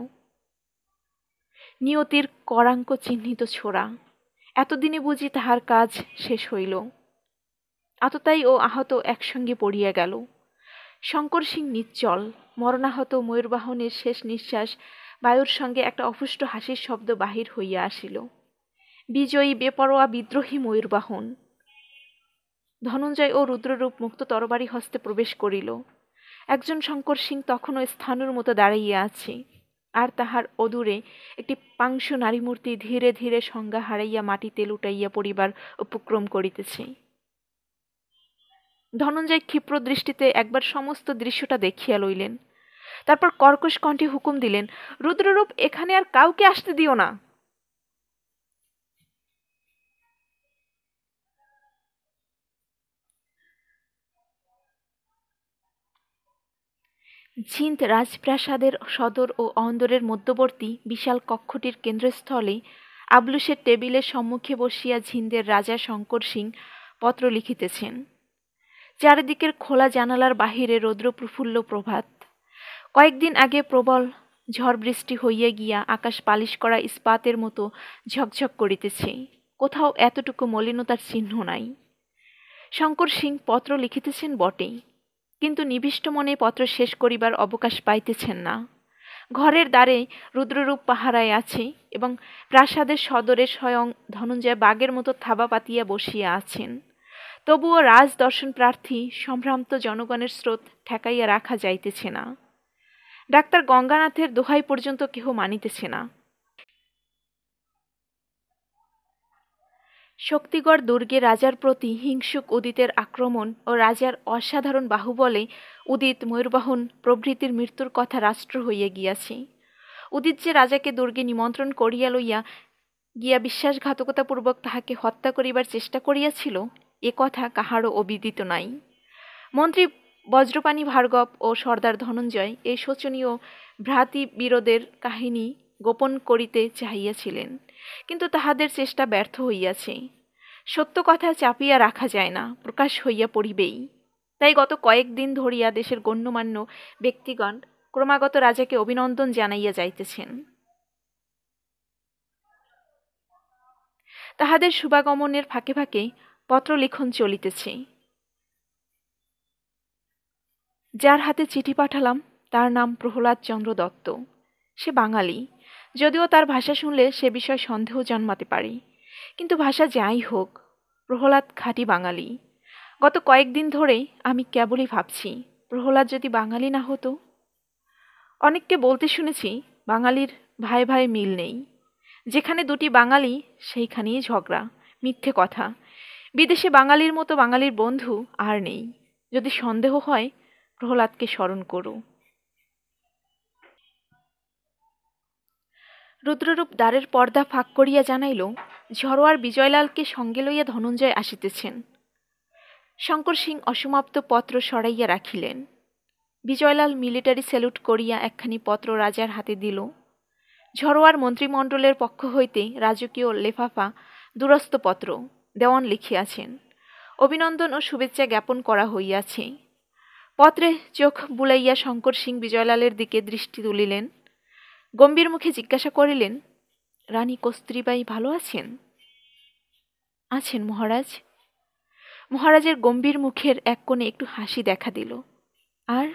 নিয়তির করাঙ্ক চিহ্নিত ছোড়া। এতদিনে বুঝি তাহার কাজ শেষ হইল। আততায়ী ও আহত একসঙ্গে পড়িয়া গেল। শঙ্কর সিং নিশ্চল, মরণাহত ময়ূরবাহনের শেষ নিঃশ্বাস বায়ুর সঙ্গে একটা অপুষ্ট হাসির শব্দ বাহির হইয়া আসিল। বিজয়ী বেপরোয়া বিদ্রোহী ময়ূরবাহন। ধনঞ্জয় ও রুদ্ররূপ মুক্ত তরবারি হস্তে প্রবেশ করিল। একজন শঙ্কর সিং তখনও স্থাণুর মতো দাঁড়াইয়া আছে, আর তাহার অদূরে একটি পাংশু নারীমূর্তি ধীরে ধীরে সংজ্ঞা হারাইয়া মাটিতে লুটাইয়া পড়িবার উপক্রম করিতেছে। ধনঞ্জয় ক্ষিপ্র দৃষ্টিতে একবার সমস্ত দৃশ্যটা দেখিয়া লইলেন। তারপর কর্কশ কণ্ঠে হুকুম দিলেন, রুদ্ররূপ, এখানে আর কাউকে আসতে দিও না। ঝিন্দ রাজপ্রাসাদের সদর ও অন্দরের মধ্যবর্তী বিশাল কক্ষটির কেন্দ্রস্থলে আবলুসের টেবিলের সম্মুখে বসিয়া ঝিন্দের রাজা শঙ্কর সিং পত্র লিখিতেছেন। চারিদিকের খোলা জানালার বাহিরে রৌদ্র প্রফুল্ল প্রভাত। কয়েকদিন আগে প্রবল ঝড় বৃষ্টি হইয়া গিয়া আকাশ পালিশ করা ইস্পাতের মতো ঝকঝক করিতেছে। কোথাও এতটুকু মলিনতার চিহ্ন নাই। শঙ্কর সিং পত্র লিখিতেছেন বটেই, কিন্তু নিবিষ্ট মনে পত্র শেষ করিবার অবকাশ পাইতেছেন না। ঘরের দ্বারে রুদ্ররূপ পাহারায় আছে এবং প্রাসাদের সদরে স্বয়ং ধনঞ্জয় বাঘের মতো থাবা পাতিয়া বসিয়া আছেন। তবুও রাজদর্শন প্রার্থী সম্ভ্রান্ত জনগণের স্রোত ঠেকাইয়া রাখা যাইতেছে না। ডাক্তার গঙ্গানাথের দোহাই পর্যন্ত কেহ মানিতেছে না। শক্তিগড় দুর্গে রাজার প্রতি হিংসুক উদিতের আক্রমণ ও রাজার অসাধারণ বাহুবলে উদিত, ময়ূরবাহন প্রভৃতির মৃত্যুর কথা রাষ্ট্র হইয়া গিয়াছে। উদিত যে রাজাকে দুর্গে নিমন্ত্রণ করিয়া লইয়া গিয়া বিশ্বাসঘাতকতাপূর্বক তাহাকে হত্যা করিবার চেষ্টা করিয়াছিল, এ কথা কাহারও অবিদিত নাই। মন্ত্রী বজ্রপাণি ভার্গব ও সর্দার ধনঞ্জয় এই শোচনীয় ভ্রাতৃবিরোধের কাহিনী গোপন করিতে চাহিয়াছিলেন, কিন্তু তাহাদের চেষ্টা ব্যর্থ হইয়াছে। সত্য কথা চাপিয়া রাখা যায় না, প্রকাশ হইয়া পড়িবেই। তাই গত কয়েকদিন ধরিয়া দেশের গণ্যমান্য ব্যক্তিগণ ক্রমাগত রাজাকে অভিনন্দন জানাইয়া যাইতেছেন। তাহাদের শুভাগমনের ফাঁকে ফাঁকে পত্র লিখন চলিতেছে। যার হাতে চিঠি পাঠালাম তার নাম প্রহ্লাদ চন্দ্র দত্ত। সে বাঙালি, যদিও তার ভাষা শুনলে সে বিষয়ে সন্দেহ জন্মাতে পারে, কিন্তু ভাষা যাই হোক, প্রহ্লাদ খাঁটি বাঙালি। গত কয়েকদিন ধরে আমি কেবলই ভাবছি, প্রহ্লাদ যদি বাঙালি না হতো। অনেককে বলতে শুনেছি বাঙালির ভাই ভাই মিল নেই, যেখানে দুটি বাঙালি সেইখানেই ঝগড়া। মিথ্যে কথা। বিদেশে বাঙালির মতো বাঙালির বন্ধু আর নেই। যদি সন্দেহ হয়, প্রহ্লাদকে স্মরণ করো। রুদ্ররূপ দ্বারের পর্দা ফাঁক করিয়া জানাইল, ঝরোয়ার বিজয়লালকে সঙ্গে লইয়া ধনঞ্জয় আসিতেছেন। শঙ্কর সিং অসমাপ্ত পত্র সরাইয়া রাখিলেন। বিজয়লাল মিলিটারি স্যালুট করিয়া একখানি পত্র রাজার হাতে দিল। ঝরোয়ার মন্ত্রিমণ্ডলের পক্ষ হইতে রাজকীয় লেফাফা দুরস্থ পত্র, দেওয়ান লিখিয়াছেন। অভিনন্দন ও শুভেচ্ছা জ্ঞাপন করা হইয়াছে। পত্রে চোখ বুলাইয়া শঙ্কর সিং বিজয়লালের দিকে দৃষ্টি তুলিলেন। গম্ভীর মুখে জিজ্ঞাসা করিলেন, রানী কস্তুরীবাই ভালো আছেন? আছেন মহারাজ। মহারাজের গম্ভীর মুখের এক কোণে একটু হাসি দেখা দিল। আর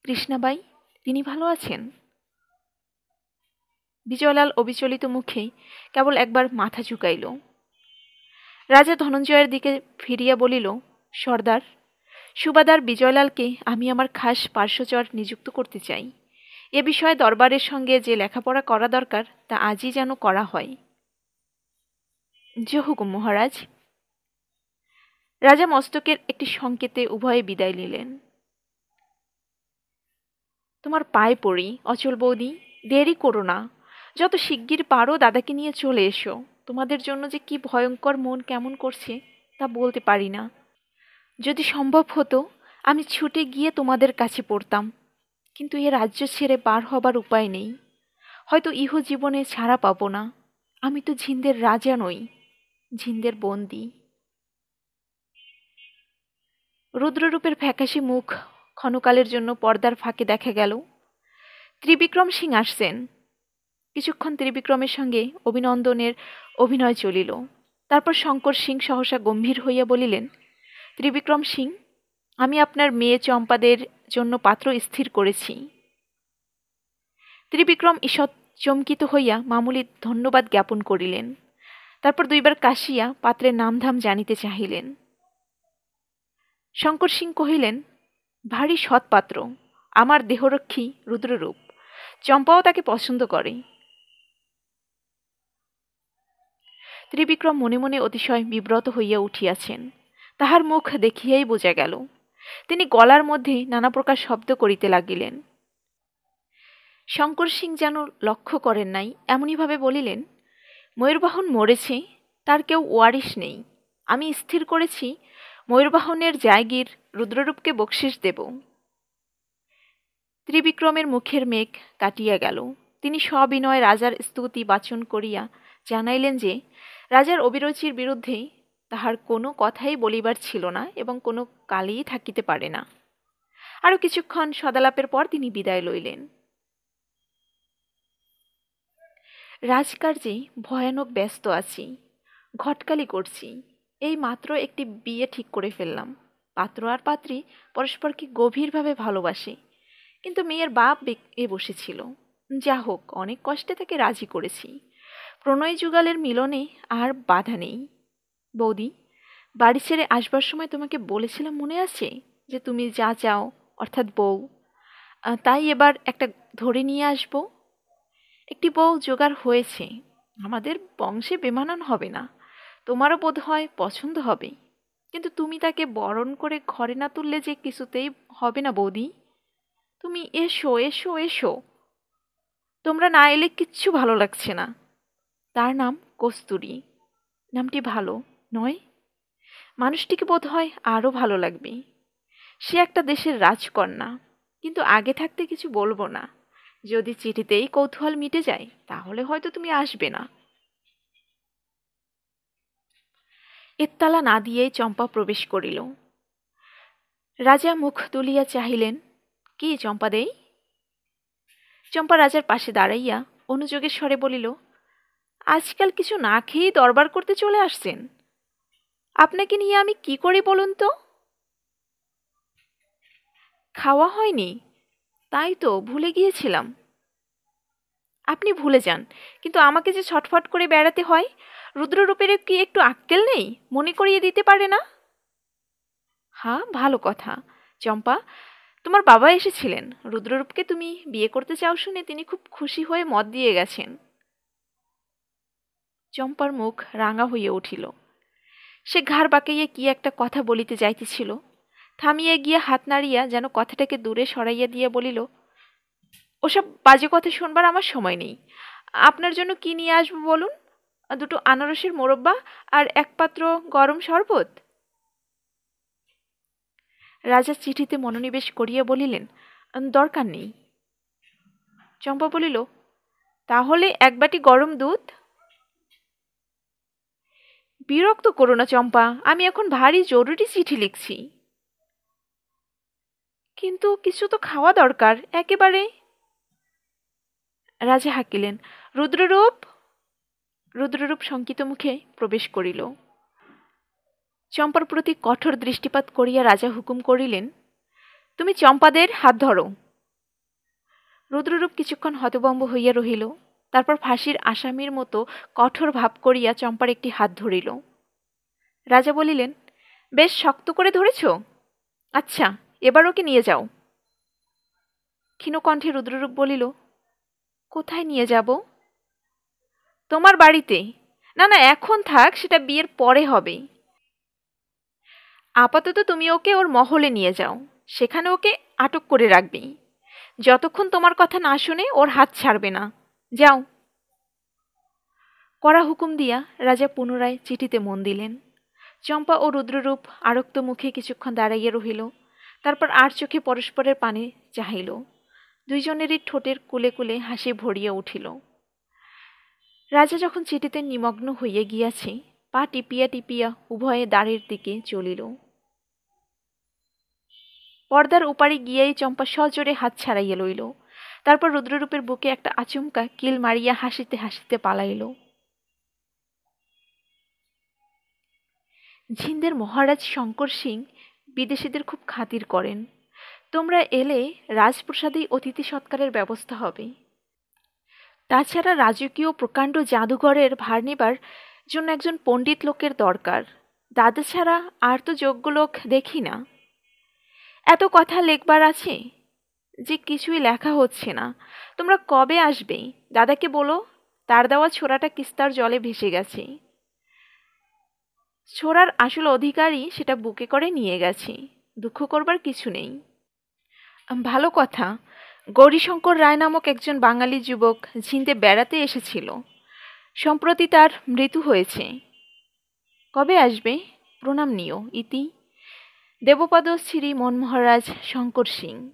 কৃষ্ণাবাই, তিনি ভালো আছেন? বিজয়লাল অবিচলিত মুখে কেবল একবার মাথা ঝুঁকাইল। রাজা ধনঞ্জয়ের দিকে ফিরিয়া বলিল, সর্দার, সুবাদার বিজয়লালকে আমি আমার খাস পার্শ্বচর নিযুক্ত করতে চাই। এ বিষয়ে দরবারের সঙ্গে যে লেখাপড়া করা দরকার তা আজই যেন করা হয়। যে হুকুম মহারাজ। রাজা মস্তকের একটি সংকেতে উভয়ে বিদায় নিলেন। তোমার পায়ে পড়ি অচল বৌদি, দেরি করো না, যত শিগগির পারো দাদাকে নিয়ে চলে এসো। তোমাদের জন্য যে কি ভয়ঙ্কর মন কেমন করছে তা বলতে পারি না। যদি সম্ভব হতো আমি ছুটে গিয়ে তোমাদের কাছে পড়তাম, কিন্তু এ রাজ্য ছেড়ে বার হবার উপায় নেই। হয়তো ইহ জীবনে ছাড়া পাবো না। আমি তো ঝিন্দের রাজা নই, ঝিন্দের বন্দী। রুদ্ররূপের ফ্যাকাশে মুখ ক্ষণকালের জন্য পর্দার ফাঁকে দেখা গেল। ত্রিবিক্রম সিং আসছেন। কিছুক্ষণ ত্রিবিক্রমের সঙ্গে অভিনন্দনের অভিনয় চলিল। তারপর শঙ্কর সিং সহসা গম্ভীর হইয়া বলিলেন, ত্রিবিক্রম সিং, আমি আপনার মেয়ে চম্পাদের জন্য পাত্র স্থির করেছি। ত্রিবিক্রম ঈষৎ চমকিত হইয়া মামুলি ধন্যবাদ জ্ঞাপন করিলেন। তারপর দুইবার কাশিয়া পাত্রের নামধাম জানিতে চাহিলেন। শঙ্কর সিং কহিলেন, ভারী সৎপাত্র, আমার দেহরক্ষী রুদ্ররূপ। চম্পাও তাকে পছন্দ করে। ত্রিবিক্রম মনে মনে অতিশয় বিব্রত হইয়া উঠিয়াছেন। তাহার মুখ দেখিয়াই বোঝা গেল। তিনি গলার মধ্যে নানা প্রকার শব্দ করিতে লাগিলেন। শঙ্কর সিং যেন লক্ষ্য করেন নাই, এমনইভাবে বলিলেন, ময়ূরবাহন মরেছে, তার কেউ ওয়ারিশ নেই। আমি স্থির করেছি ময়ূরবাহনের জায়গির রুদ্ররূপকে বকশিস দেব। ত্রিবিক্রমের মুখের মেঘ কাটিয়া গেল। তিনি সবিনয় রাজার স্তুতি বাচন করিয়া জানাইলেন যে রাজার অভিরুচির বিরুদ্ধে তাহার কোনো কথাই বলিবার ছিল না এবং কোনো কালেই থাকিতে পারে না। আরও কিছুক্ষণ সদালাপের পর তিনি বিদায় লইলেন। রাজকার্যে ভয়ানক ব্যস্ত আছি, ঘটকালি করছি। এই মাত্র একটি বিয়ে ঠিক করে ফেললাম। পাত্র আর পাত্রী পরস্পরকে গভীরভাবে ভালোবাসে, কিন্তু মেয়ের বাপ এ বসেছিল। যা হোক, অনেক কষ্টে তাকে রাজি করেছি। প্রণয় যুগলের মিলনে আর বাধা নেই। বৌদি, বাড়ি ছেড়ে আসবার সময় তোমাকে বলেছিলাম, মনে আছে, যে তুমি যা চাও, অর্থাৎ বউ, তাই এবার একটা ধরে নিয়ে আসবো। একটি বউ জোগাড় হয়েছে। আমাদের বংশে বেমানান হবে না, তোমারও বোধ হয় পছন্দ হবে। কিন্তু তুমি তাকে বরণ করে ঘরে না তুললে যে কিছুতেই হবে না বৌদি। তুমি এসো এসো এসো। তোমরা না এলে কিচ্ছু ভালো লাগছে না। তার নাম কস্তুরী। নামটি ভালো নয়? মানুষটিকে বোধ হয় আরও ভালো লাগবে। সে একটা দেশের রাজকন্যা, কিন্তু আগে থাকতে কিছু বলবো না। যদি চিঠিতেই কৌতূহল মিটে যায় তাহলে হয়তো তুমি আসবে না। এত্তালা না দিয়েই চম্পা প্রবেশ করিল। রাজা মুখ তুলিয়া চাহিলেন, কি চম্পা দেই? চম্পা রাজার পাশে দাঁড়াইয়া অনুযোগের স্বরে বলিল, আজকাল কিছু না খেয়েই দরবার করতে চলে আসছেন। আপনাকে নিয়ে আমি কি করি বলুন তো? খাওয়া হয়নি? তাই তো ভুলে গিয়েছিলাম। আপনি ভুলে যান, কিন্তু আমাকে যে ছটফট করে বেড়াতে হয়, রুদ্ররূপের কি একটু আক্কেল নেই? মনে করিয়ে দিতে পারে না? হ্যাঁ, ভালো কথা। চম্পা, তোমার বাবা এসেছিলেন। রুদ্ররূপকে তুমি বিয়ে করতে চাও শুনে তিনি খুব খুশি হয়ে মত দিয়ে গেছেন। চম্পার মুখ রাঙা হইয়া উঠিল। সে ঘাড় বাঁকাইয়া কি একটা কথা বলিতে যাইতেছিল, থামিয়া গিয়া হাত নাড়িয়া যেন কথাটাকে দূরে সরাইয়া দিয়া বলিল, ওসব বাজে কথা শুনবার আমার সময় নেই। আপনার জন্য কি নিয়ে আসবো বলুন? দুটো আনারসের মোরব্বা আর এক পাত্র গরম শরবত। রাজা চিঠিতে মনোনিবেশ করিয়া বলিলেন, দরকার নেই। চম্পা বলিল, তাহলে এক বাটি গরম দুধ। বিরক্ত করো না চম্পা, আমি এখন ভারী জরুরি চিঠি লিখছি। কিন্তু কিছু তো খাওয়া দরকার একেবারে। রাজা হাঁকিলেন, রুদ্ররূপ। রুদ্ররূপ শঙ্কিত মুখে প্রবেশ করিল। চম্পার প্রতি কঠোর দৃষ্টিপাত করিয়া রাজা হুকুম করিলেন, তুমি চম্পাদের হাত ধরো। রুদ্ররূপ কিছুক্ষণ হতভম্ব হইয়া রহিল। তারপর ফাঁসির আসামির মতো কঠোর ভাব করিয়া চম্পার একটি হাত ধরিল। রাজা বলিলেন, বেশ শক্ত করে ধরেছ? আচ্ছা, এবার ওকে নিয়ে যাও। ক্ষীণকণ্ঠে রুদ্ররূপ বলিল, কোথায় নিয়ে যাব? তোমার বাড়িতে। না না, এখন থাক, সেটা বিয়ের পরে হবে। আপাতত তুমি ওকে ওর মহলে নিয়ে যাও, সেখানে ওকে আটক করে রাখবে। যতক্ষণ তোমার কথা না শুনে ওর হাত ছাড়বে না। যাও। কড়া হুকুম দিয়া রাজা পুনরায় চিঠিতে মন দিলেন। চম্পা ও রুদ্ররূপ আরক্ত মুখে কিছুক্ষণ দাঁড়াইয়া রহিল, তারপর আর চোখে পরস্পরের পানে চাহিল। দুইজনেরই ঠোঁটের কুলে কুলে হাসি ভরিয়া উঠিল। রাজা যখন চিঠিতে নিমগ্ন হইয়া গিয়াছে, পা টিপিয়া টিপিয়া উভয়ে দ্বারের দিকে চলিল। পর্দার উপারে গিয়াই চম্পা সজোরে হাত ছাড়াইয়া লইল। তারপর রুদ্ররূপের বুকে একটা আচমকা কিল মারিয়া হাসিতে হাসিতে পালাইল। ঝিন্দের মহারাজ শঙ্কর সিং বিদেশীদের খুব খাতির করেন। তোমরা এলে রাজপ্রসাদেই অতিথি সৎকারের ব্যবস্থা হবে। তাছাড়া রাজকীয় প্রকাণ্ড জাদুঘরের ভার নেবার জন্য একজন পণ্ডিত লোকের দরকার। দাদা ছাড়া আর তো যোগ্য লোক দেখি না। এত কথা লেখবার আছে যে কিছুই লেখা হচ্ছে না। তোমরা কবে আসবে? দাদাকে বলো, তার দেওয়া ছোরাটা কিস্তার জলে ভেসে গেছে। ছোরার আসল অধিকারী সেটা বুকে করে নিয়ে গেছে। দুঃখ করবার কিছু নেই। ভালো কথা, গৌরীশঙ্কর রায় নামক একজন বাঙালি যুবক ঝিন্দে বেড়াতে এসেছিল। সম্প্রতি তার মৃত্যু হয়েছে। কবে আসবে? প্রণাম নিও। ইতি দেবপদ শ্রী মনমহারাজ শঙ্কর সিং।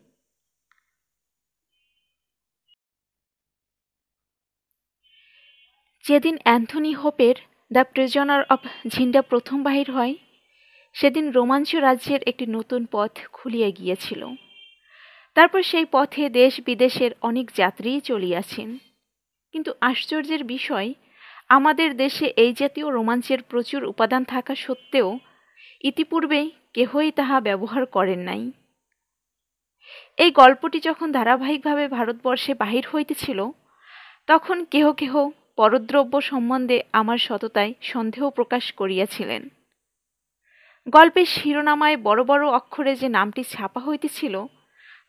যেদিন অ্যান্থনি হোপের দ্য প্রিজনার অব ঝিন্ডা প্রথম বাহির হয়, সেদিন রোমাঞ্চ রাজ্যের একটি নতুন পথ খুলিয়া গিয়েছিল। তারপর সেই পথে দেশ বিদেশের অনেক যাত্রীই চলিয়াছেন। কিন্তু আশ্চর্যের বিষয়, আমাদের দেশে এই জাতীয় রোমাঞ্চের প্রচুর উপাদান থাকা সত্ত্বেও ইতিপূর্বে কেহই তাহা ব্যবহার করেন নাই। এই গল্পটি যখন ধারাবাহিকভাবে ভারতবর্ষে বাহির হইতেছিল, তখন কেহ কেহ পরদ্রব্য সম্বন্ধে আমার সততায় সন্দেহ প্রকাশ করিয়াছিলেন। গল্পের শিরোনামায় বড় বড় অক্ষরে যে নামটি ছাপা হইতেছিল,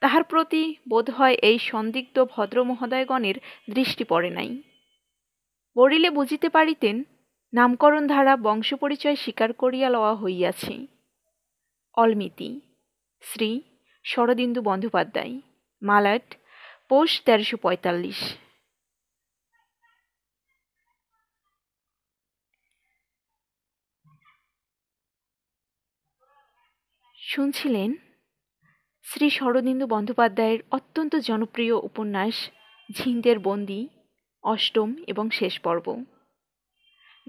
তাহার প্রতি বোধহয় এই সন্দিগ্ধ ভদ্রমহোদয়গণের দৃষ্টি পড়ে নাই। পড়িলে বুঝিতে পারিতেন নামকরণ ধারা বংশপরিচয় স্বীকার করিয়া লওয়া হইয়াছে। অলমিতি শ্রী শরদিন্দু বন্দ্যোপাধ্যায়, মালাট, পৌষ 1345। শুনছিলেন শ্রী শরদিন্দু বন্দ্যোপাধ্যায়ের অত্যন্ত জনপ্রিয় উপন্যাস ঝিন্দের বন্দি অষ্টম এবং শেষ পর্ব।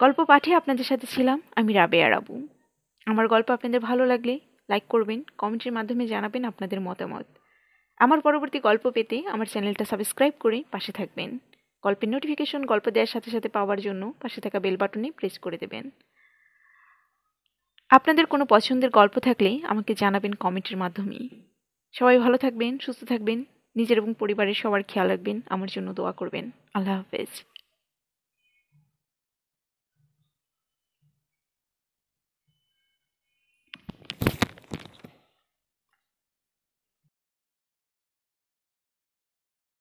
গল্প পাঠে আপনাদের সাথে ছিলাম আমি রাবেয়া রাবু। আমার গল্প আপনাদের ভালো লাগলে লাইক করবেন, কমেন্টের মাধ্যমে জানাবেন আপনাদের মতামত। আমার পরবর্তী গল্প পেতে আমার চ্যানেলটা সাবস্ক্রাইব করে পাশে থাকবেন। গল্পের নোটিফিকেশন গল্প দেওয়ার সাথে সাথে পাওয়ার জন্য পাশে থাকা বেল বাটনে প্রেস করে দেবেন। আপনাদের কোনো পছন্দের গল্প থাকলে আমাকে জানাবেন কমেন্টের মাধ্যমে। সবাই ভালো থাকবেন, সুস্থ থাকবেন, নিজের এবং পরিবারের সবার খেয়াল রাখবেন, আমার জন্য দোয়া করবেন। আল্লাহ হাফেজ।